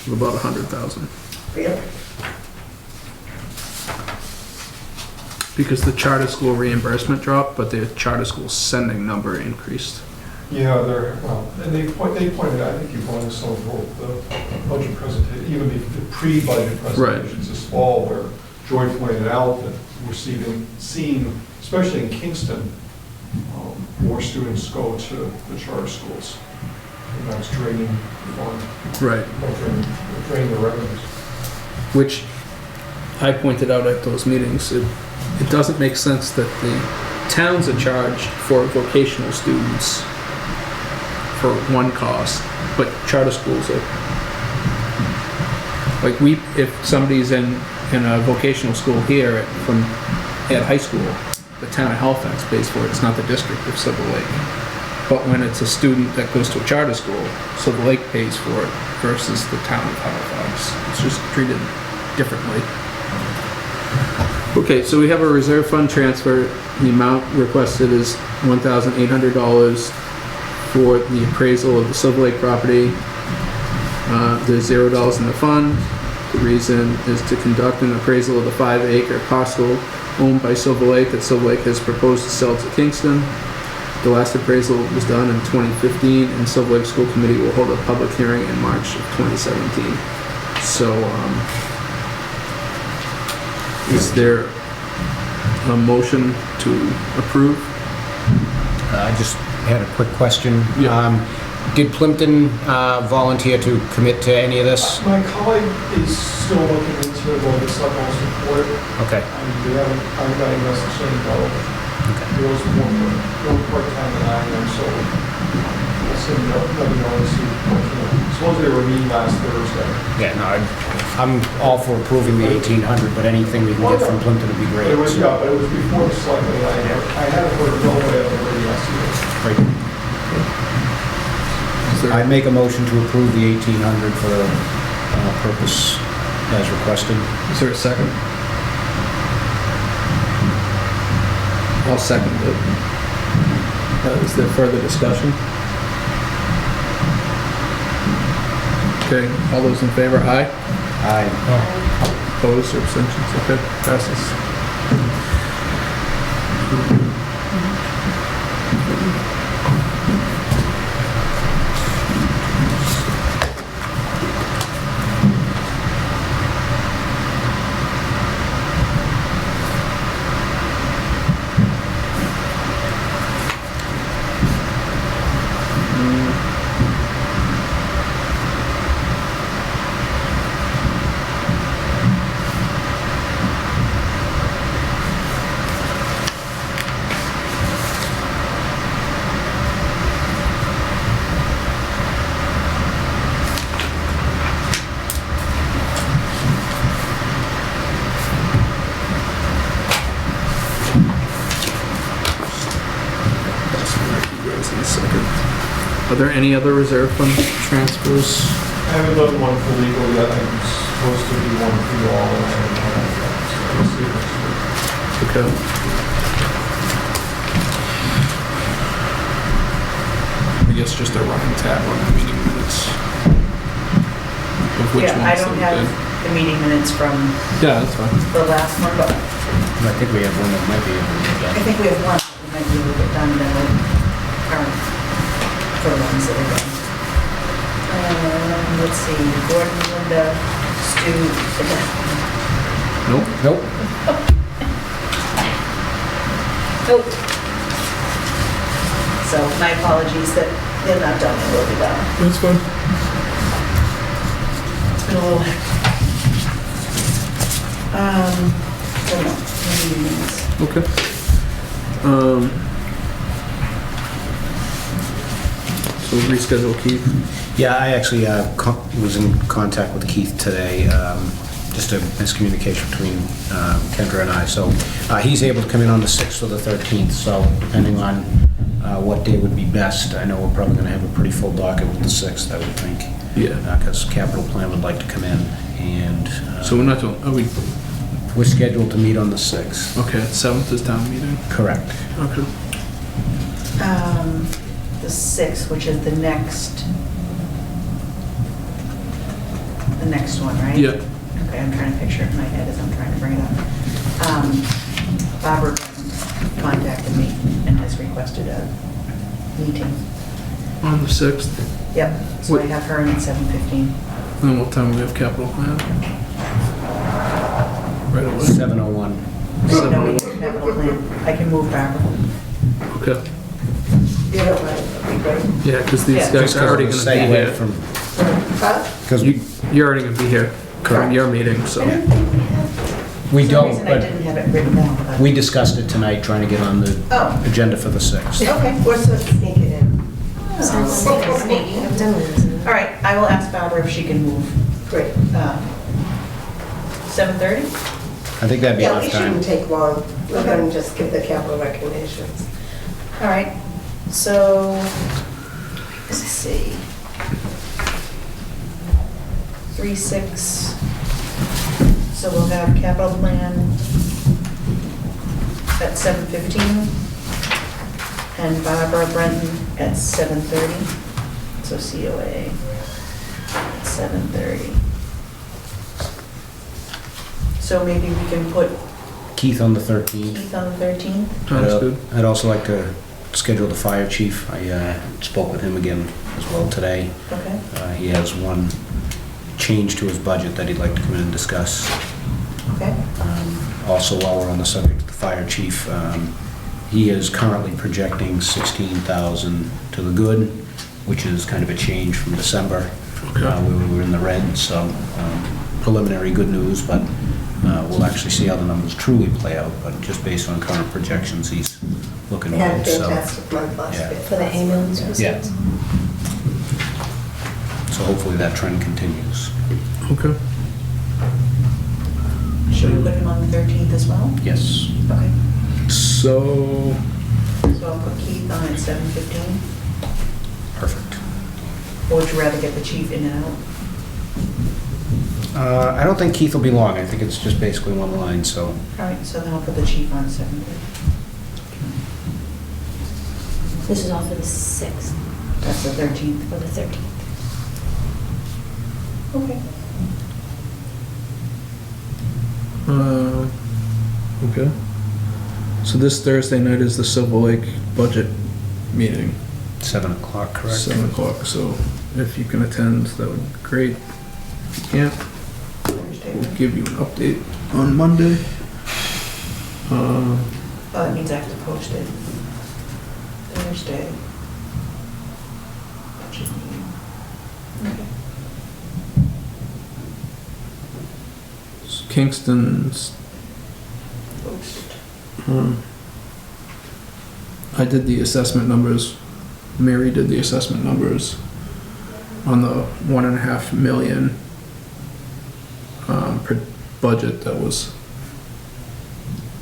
of about 100,000. Really? Because the charter school reimbursement dropped, but the charter school sending number increased. Yeah, and they pointed out, I think you pointed some of the budget presentation, even the pre-budget presentations this fall, where Joy pointed out that we're seeing, especially in Kingston, more students go to the charter schools. And that's draining the fund, Right. draining the revenues. Which I pointed out at those meetings. It doesn't make sense that the towns are charged for vocational students for one cost, but charter schools are. Like if somebody's in a vocational school here at high school, the town of Halifax pays for it. It's not the district of Silver Lake. But when it's a student that goes to a charter school, Silver Lake pays for it versus the town of Halifax. It's just treated differently. Okay, so we have a reserve fund transfer. The amount requested is $1,800 for the appraisal of the Silver Lake property. There's $0 in the fund. The reason is to conduct an appraisal of the 5-acre parcel owned by Silver Lake that Silver Lake has proposed to sell to Kingston. The last appraisal was done in 2015, and Silver Lake School Committee will hold a public hearing in March of 2017. So, is there a motion to approve? I just had a quick question. Yeah. Did Plimpton volunteer to commit to any of this? My colleague is still looking into it, but it's not most important. Okay. We haven't, I'm getting message saying, no, he was more part-time than I am, so we'll send him, let me know and see. Supposedly they were meeting last Thursday. Yeah, no, I'm all for approving the 1,800, but anything we can get from Plimpton would be great. It was, yeah, but it was before the selectmen, I hadn't heard no way of it yesterday. Great. I make a motion to approve the 1,800 for the purpose as requested. Is there a second? I'll second it. Is there further discussion? Okay, all those in favor, aye? Aye. Opposed or abstentions? Okay, passes. Are there any other reserve fund transfers? I haven't done one for legal yet, I'm supposed to do one for you all, and I haven't done that yet, so we'll see next week. Okay. I guess just a running tab on the meeting minutes. Of which Yeah, I ones don't that have the meeting minutes from Yeah, that's fine. the last one, but I think we have one that might be able to get I done. think we have one that might be a little bit done that will, for the ones that are done. Let's see, Gordon, Linda, Stu, Nope. Nope. nope. So my apologies that they're not done, they will be done. That's fine. It's been a little don't know, maybe minutes. Okay. So reschedule Keith. Yeah, I actually was in contact with Keith today, just a miscommunication between Kendra and I. So he's able to come in on the 6th or the 13th, so depending on what day would be best. I know we're probably going to have a pretty full docket with the 6th, I would think. Yeah. Because capital plan would like to come in, and So we're not doing, we're scheduled to meet on the 6th. okay, 7th is town meeting. Correct. Okay. The 6th, which is the next one, right? Yeah. Okay, I'm trying to picture it in my head as I'm trying to bring it up. Barbara contacted me and has requested a meeting. On the 6th. Yep, so I have her in at 7:15. And what time do we have capital plan? Right away. 7:01. No, we have capital plan. I can move Barbara. Okay. You don't mind, that'd be great. Yeah, because these Yeah. guys are already going to be here. Huh? Because You're already going to be here from your meeting, so. we For some don't, reason, I but didn't have it written down, but. we discussed it tonight, trying to get on the Oh, agenda for the 6th. okay. We're supposed to sneak it in. Sneaky. All right, I will ask Barbara if she can move. Great. 7:30? I think that'd be Yeah, enough it time. shouldn't take long. We're going to just give the capital recommendations. All right, so, let's see. 3-6. So we'll have capital plan at 7:15 and Barbara Brenton at 7:30. So COA at 7:30. So maybe we can put Keith on the 13th. Keith on the 13th? Sounds good. I'd also like to schedule the fire chief. I spoke with him again as well today. Okay. He has one change to his budget that he'd like to come in and discuss. Okay. Also, while we're on the subject of the fire chief, he is currently projecting 16,000 to the good, which is kind of a change from December, where we were in the red, so preliminary good news, but we'll actually see how the numbers truly play out, but just based on current projections, he's looking They had a good, so. fantastic month last Yeah. year. For the ambulance Yeah. receipts? So hopefully that trend continues. Okay. Should we put him on the 13th as well? Yes. Okay. So, So I'll put Keith on at 7:15? Perfect. Or would you rather get the chief in and out? I don't think Keith will be long. I think it's just basically one line, so. All right, so then I'll put the chief on 7:30. This is all for the 6th, That's the 13th. or the 13th. Okay. okay. So this Thursday night is the Silver Lake budget meeting, 7 o'clock, correct? 7 o'clock, so if you can attend, that would be great. If you can't, Thursday. we'll give you an update on Monday. Oh, that means I have to post it. Thursday. Budget meeting. Okay. Kingston's, Post. I did the assessment numbers, Mary did the assessment numbers on the 1.5 million per budget that was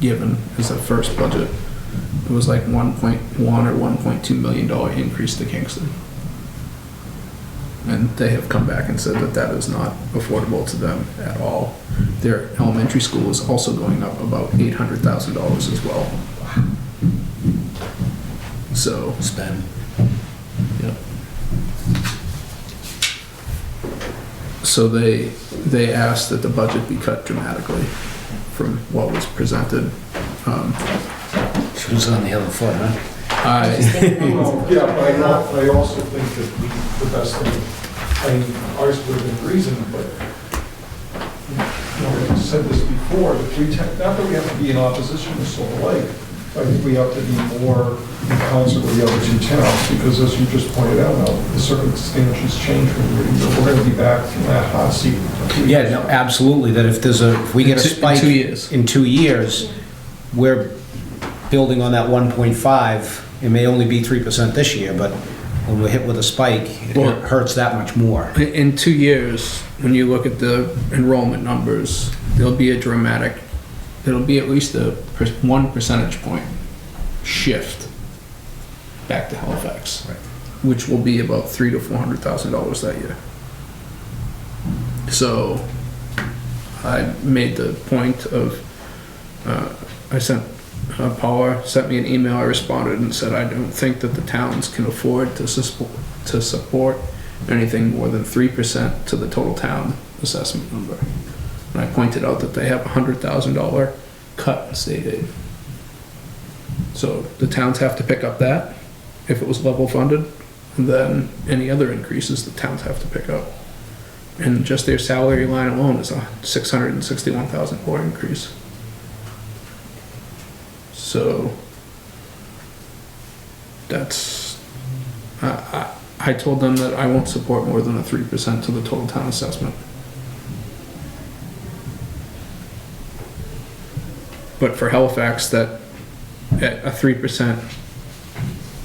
given as a first budget. It was like 1.1 or 1.2 million dollar increase to Kingston. And they have come back and said that that is not affordable to them at all. Their elementary school is also going up about $800,000 as well. So, Spend. yeah. So they asked that the budget be cut dramatically from what was presented. Who's on the other foot, huh? I, Well, yeah, but I also think that the best thing, I mean, ours would have been reason, but, you know, I've said this before, that not that we have to be in opposition to Silver Lake, I think we have to be more in concert with the other two towns, because as you just pointed out, now, the circumstances change from year to year. We're gonna be back in that hot seat. in 2 Yeah, years. no, absolutely, that if we get a In spike 2 years. in 2 years, we're building on that 1.5, it may only be 3% this year, but when we're hit with a spike, it Well- hurts that much more. in 2 years, when you look at the enrollment numbers, there'll be a dramatic, it'll be at least a 1 percentage point shift back to Halifax, Right. which will be about $300,000 to $400,000 that year. So I made the point of, I sent, Paula sent me an email, I responded and said, I don't think that the towns can afford to support anything more than 3% to the total town assessment number. And I pointed out that they have a $100,000 cut in state aid. So the towns have to pick up that if it was level funded, and then any other increases the towns have to pick up. And just their salary line alone is a $661,000 increase. So that's, I told them that I won't support more than a 3% to the total town assessment. But for Halifax, that at a 3%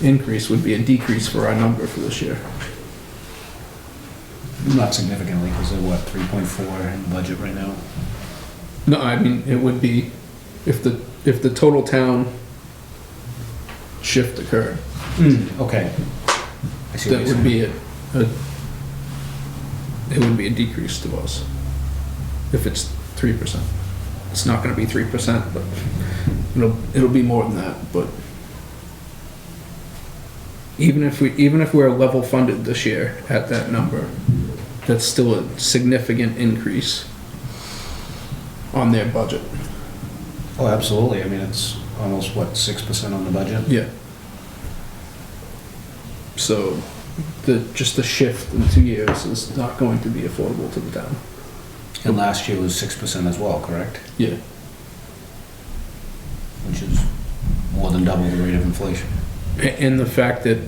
increase would be a decrease for our number for this year. Not significantly, because they're what, 3.4 in the budget right now? No, I mean, it would be, if the total town shift occurred, Okay. I see what that you're would saying. be it would be a decrease to us. If it's 3%. It's not gonna be 3%, but it'll be more than that, but even if we're level funded this year at that number, that's still a significant increase on their budget. Oh, absolutely. I mean, it's almost, what, 6% on the budget? Yeah. So, just the shift in 2 years is not going to be affordable to the town. And last year was 6% as well, correct? Yeah. Which is more than double the rate of inflation. And the fact that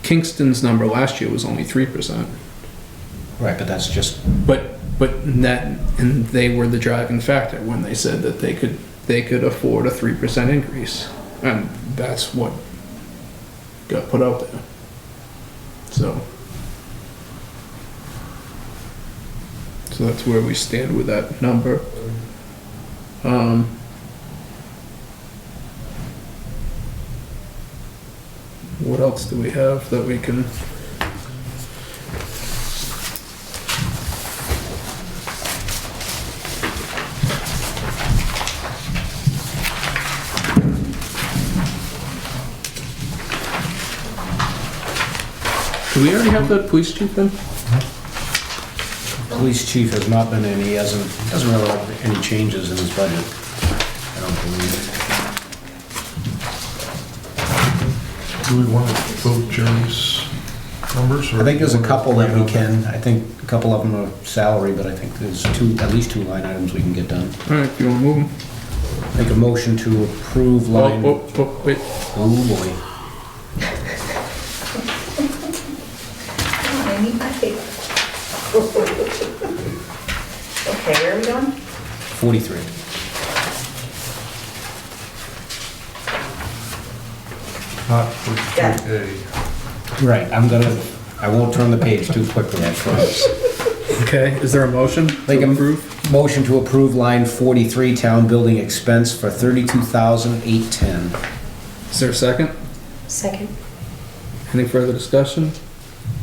Kingston's number last year was only 3%. Right, but that's just, But they were the driving factor when they said that they could afford a 3% increase. And that's what got put out there. So that's where we stand with that number. What else do we have that we can? Do we already have the police chief in? police chief has not been in, he doesn't really have any changes in his budget, I don't believe. Do we want to vote Jerry's numbers? Or I think there's a couple that we can, I think a couple of them are salary, but I think there's at least two line items we can get done. All right, if you want to move them. Make a motion to approve line. Wait. Oh, boy. I need my paper. Okay, where are we going? 43. Not for Yeah. 3A. Right, I won't turn the page too quickly, I promise. Okay, is there a motion Make to a approve? motion to approve line 43, town building expense for $32,810. Is there a second? Second. Any further discussion?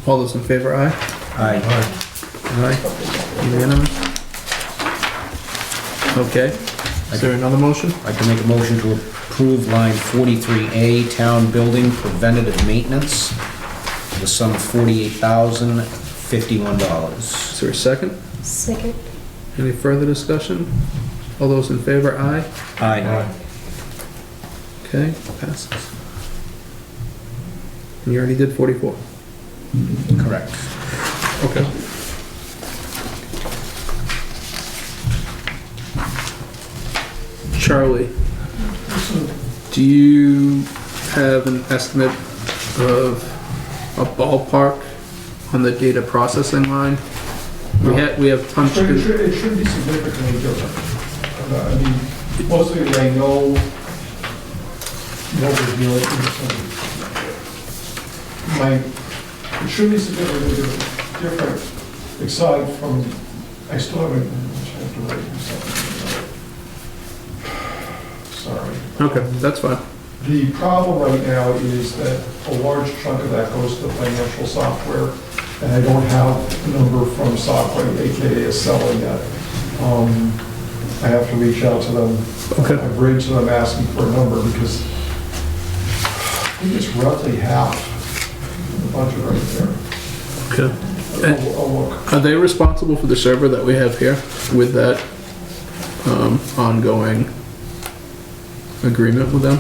All those in favor, aye? Aye. Aye. Unanimous? Okay. Is there another motion? I'd like to make a motion to approve line 43A, town building preventative maintenance, the sum of $48,051. Is there a second? Second. Any further discussion? All those in favor, aye? Aye. Okay, passes. And you already did 44? Correct. Okay. Charlie, do you have an estimate of a ballpark on the data processing line? We have punched It in. should be significantly different. I mean, mostly I know what we're dealing with. It should be significantly different, aside from, I still haven't, I have to write something. Sorry. Okay, that's fine. The problem right now is that a large chunk of that goes to financial software, and I don't have a number from software, AKA Acela yet. I have to reach out to them. Okay. I've written to them asking for a number because I think it's roughly half the budget right there. Okay. I'll look. Are they responsible for the server that we have here with that ongoing agreement with them?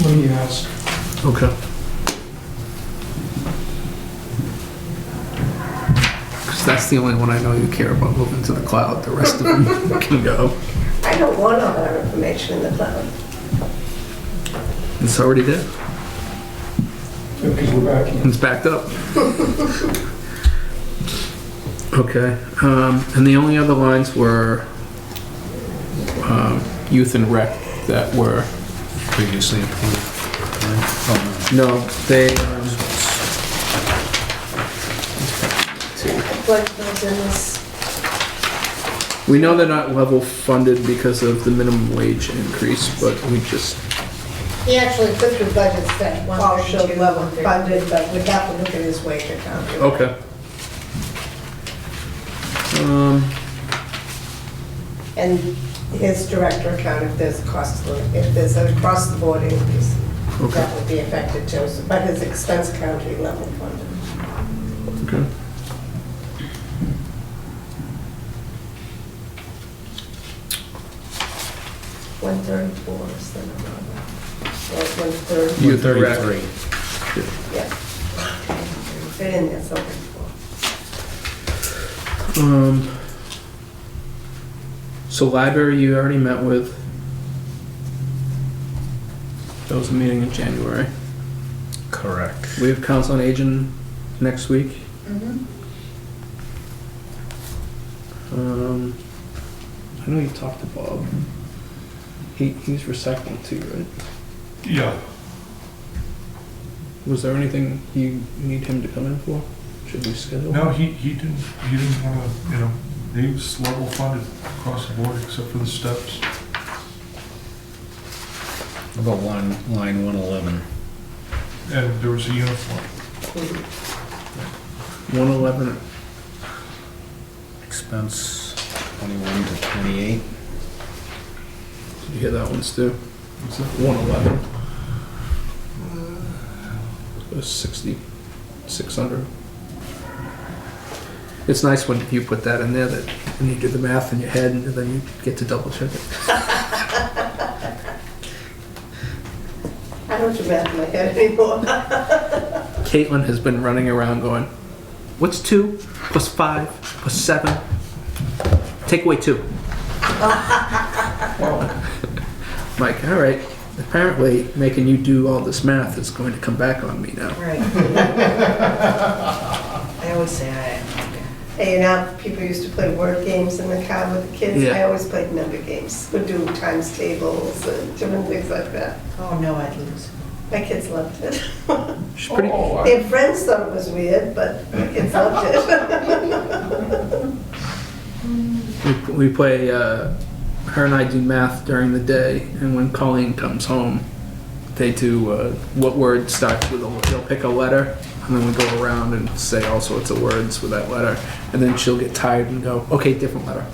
Let me ask. Okay. Because that's the only one I know you care about moving to the cloud. The rest of them can go. I don't want all our information in the cloud. It's already there. Because we're back in. It's backed up. Okay. And the only other lines were youth and rec that were Previously approved. Oh, no, they. Like those in this, We know they're not level funded because of the minimum wage increase, but we just. he actually put through budgets that all showed 132, level funded, but we'd have to look at his wage account. Okay. And his director account, if there's an across the board increase, Okay. that would be affected too. But his expense account, he level funded. Okay. 134 is the number. Well, 130. You're 33. Yeah. Fit in there somewhere. So library you already met with. That was a meeting in January. Correct. We have council on aging next week. I know you talked to Bob. He's recycling too, right? Yeah. Was there anything you need him to come in for? Should we schedule? No, he didn't want to, he was level funded across the board except for the steps. About line 111. And there was a uniform. 111. Expense 21 to 28. Did you hear that one, Stu? What's that? 111. It was 6,600. It's nice when you put that in there, that when you do the math in your head and then you get to double check it. I don't do math in my head anymore. Caitlin has been running around going, what's 2 plus 5 plus 7? Take away 2. Mike, all right. Apparently, making you do all this math is going to come back on me now. Right. I always say Hey, people used to play word games in the car with the kids. Yeah. I always played number games. Would do times tables and different things like that. oh no, I'd lose. My kids loved it. She's pretty. Their friends thought it was weird, but my kids loved it. We play, her and I do math during the day, and when Colleen comes home, they do what word starts with they'll pick a letter, and then we go around and say all sorts of words with that letter, and then she'll get tired and go, okay, different letter.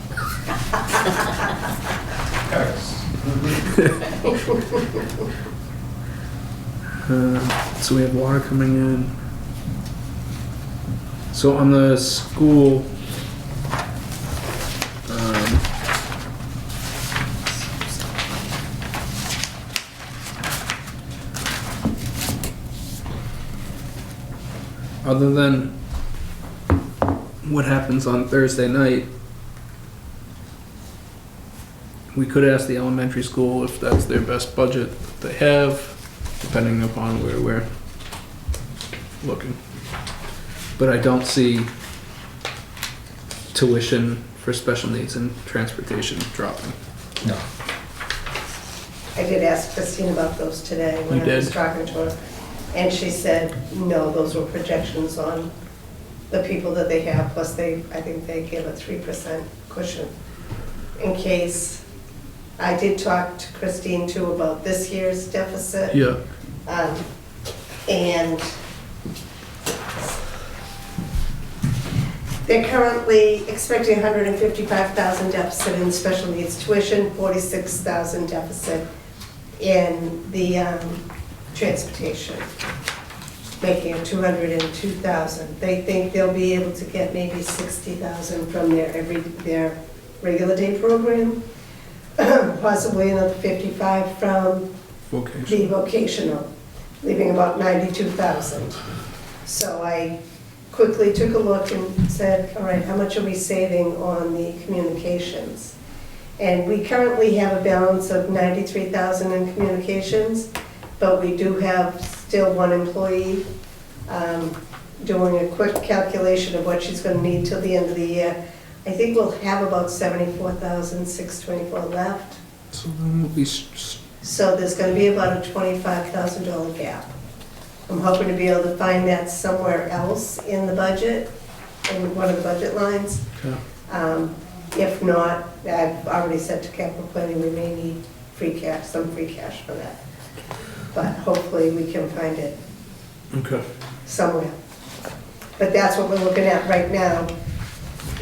So we have water coming in. So on the school, other than what happens on Thursday night, we could ask the elementary school if that's their best budget that they have, depending upon where we're looking. But I don't see tuition for special needs and transportation dropping. No. I did ask Christine about those today when You I was did? talking to her. And she said, no, those were projections on the people that they have, plus I think they give a 3% cushion in case. I did talk to Christine too about this year's deficit. Yeah. And they're currently expecting $155,000 deficit in special needs tuition, $46,000 deficit in the transportation, making it $202,000. They think they'll be able to get maybe $60,000 from their regular day program, possibly another $55,000 from the vocational, leaving about $92,000. So I quickly took a look and said, all right, how much are we saving on the communications? And we currently have a balance of $93,000 in communications, but we do have still one employee doing a quick calculation of what she's going to need till the end of the year. I think we'll have about $74,624 left. So then we'll be. So there's going to be about a $25,000 gap. I'm hoping to be able to find that somewhere else in the budget, in one of the budget lines. Okay. If not, I've already said to capital planning, we may need free cash, some free cash for that. But hopefully we can find it Okay. somewhere. But that's what we're looking at right now,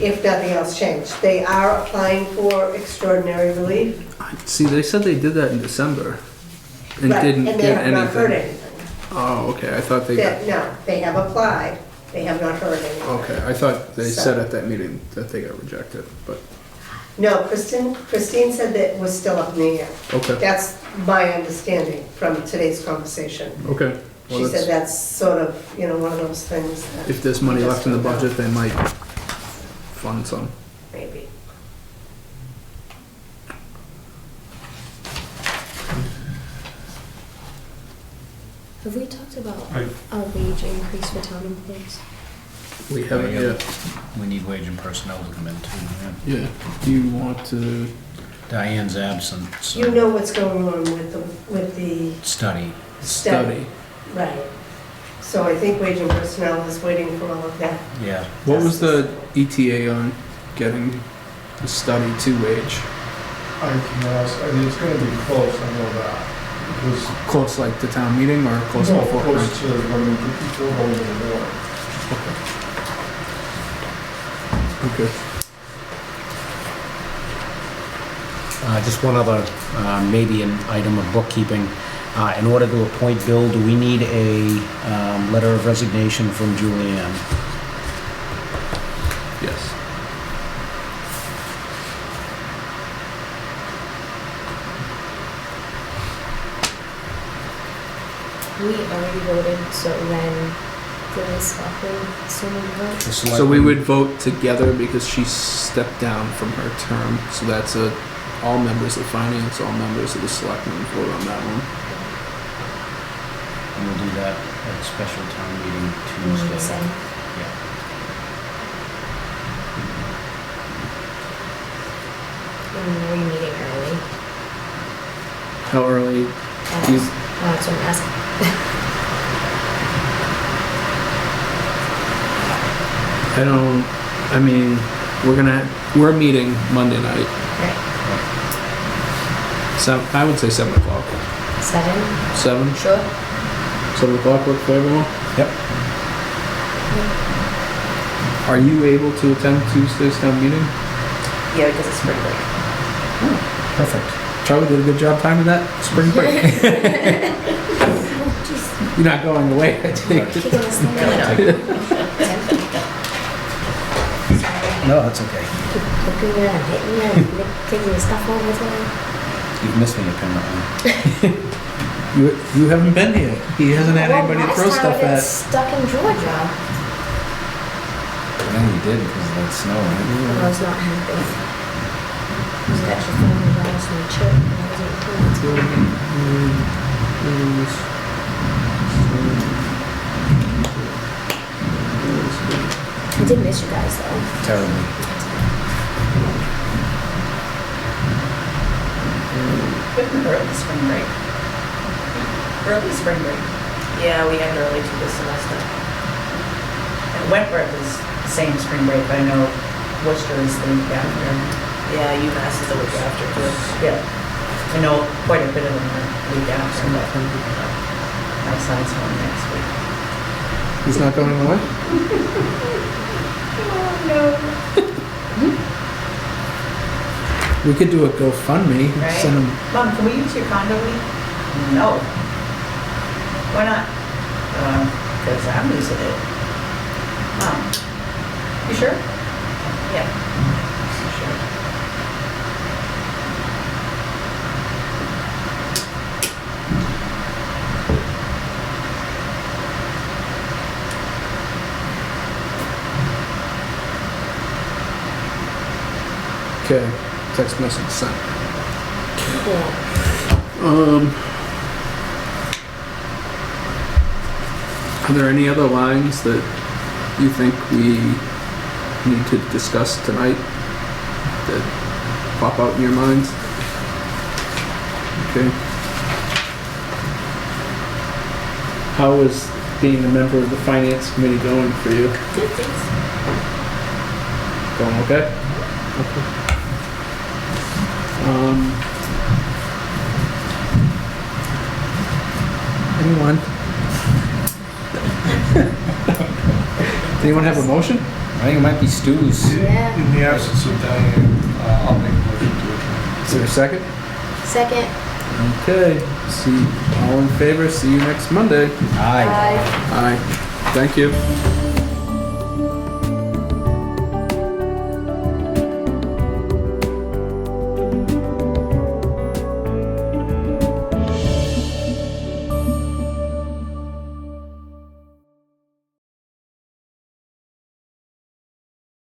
if nothing else changed. They are applying for extraordinary relief. See, they said they did that in December and Right, didn't and they get have not heard anything. anything. Oh, okay. I thought they. No, they have applied, they have not heard anything. Okay, I thought they So- said at that meeting that they got rejected, but No, Christine said that it was still up in the air. Okay, That's my understanding from today's conversation. okay. Well, She that's- said that's sort of, one of those things that. If there's money left in the budget, they might fund some. Maybe. Have we talked about I- a wage increase for town employees? We haven't Yeah. yet. We need wage and personnel to come in too. yeah. Yeah. Do you want to, Diane's absent, so. You know what's going on with the Study. study? Right. So I think wage and personnel is waiting for all of that. Yeah. What was the ETA on getting the study to wage? I can ask, I mean, it's gonna be close, I know that. Because, Close like to town meeting or close no, before? close to, I mean, before going to the war. Okay. Just one other, maybe an item of bookkeeping. In order to appoint Bill, do we need a letter of resignation from Julianne? Yes. We already voted, so then the selectmen still need to vote. The So we selectmen- would vote together because she stepped down from her term. So that's all members of finance, all members of the selectmen vote on that one. And we'll do that at a special town meeting Tuesday. Seven. Yeah. Were you meeting early? How early? Oh, You- that's what I'm asking. I don't, I mean, we're meeting Monday night. Right. So I would say 7 o'clock. 7? 7? Sure. 7 o'clock work for everyone? Yep. Are you able to attend Tuesday's town meeting? Yeah, because it's spring break. Perfect. Charlie did a good job timing that spring break. You're not going away, I take it. Kicking us down. No, that's okay. Looking around, hitting you, taking your stuff all the time. You've missed me apparently. You haven't been here. He hasn't had anybody to throw Last time stuff I got at. stuck in Georgia. I know you did because of that snow, right? I was not happy. I was actually feeling embarrassed in the church. And I wasn't I did miss you guys though. Terribly. Early spring break. Early spring break. Yeah, we had early too this semester. And Wentworth is the same spring break, but I know Worcester is the week after. Yeah, UMass is the week after too. Yeah. I know quite a bit of them are the week after, but my son's home next week. He's not going away? Oh, no. We could do a GoFundMe. Right? Send him. Mom, can we use your condo week? No. Why not? Because I'm using it. Mom, you sure? Yeah. Sure. Okay. Text message sent. Cool. Are there any other lines that you think we need to discuss tonight that pop out in your minds? Okay. How is being a member of the finance committee going for you? Good things. Going okay? Okay. Anyone? Anyone have a motion? I think it might be Stu's. Yeah. In the absence of Diane, I'll make a motion to adjourn. Is there a second? Second. Okay, see, all in favor, see you next Monday. Aye. Bye. Aye. Thank you.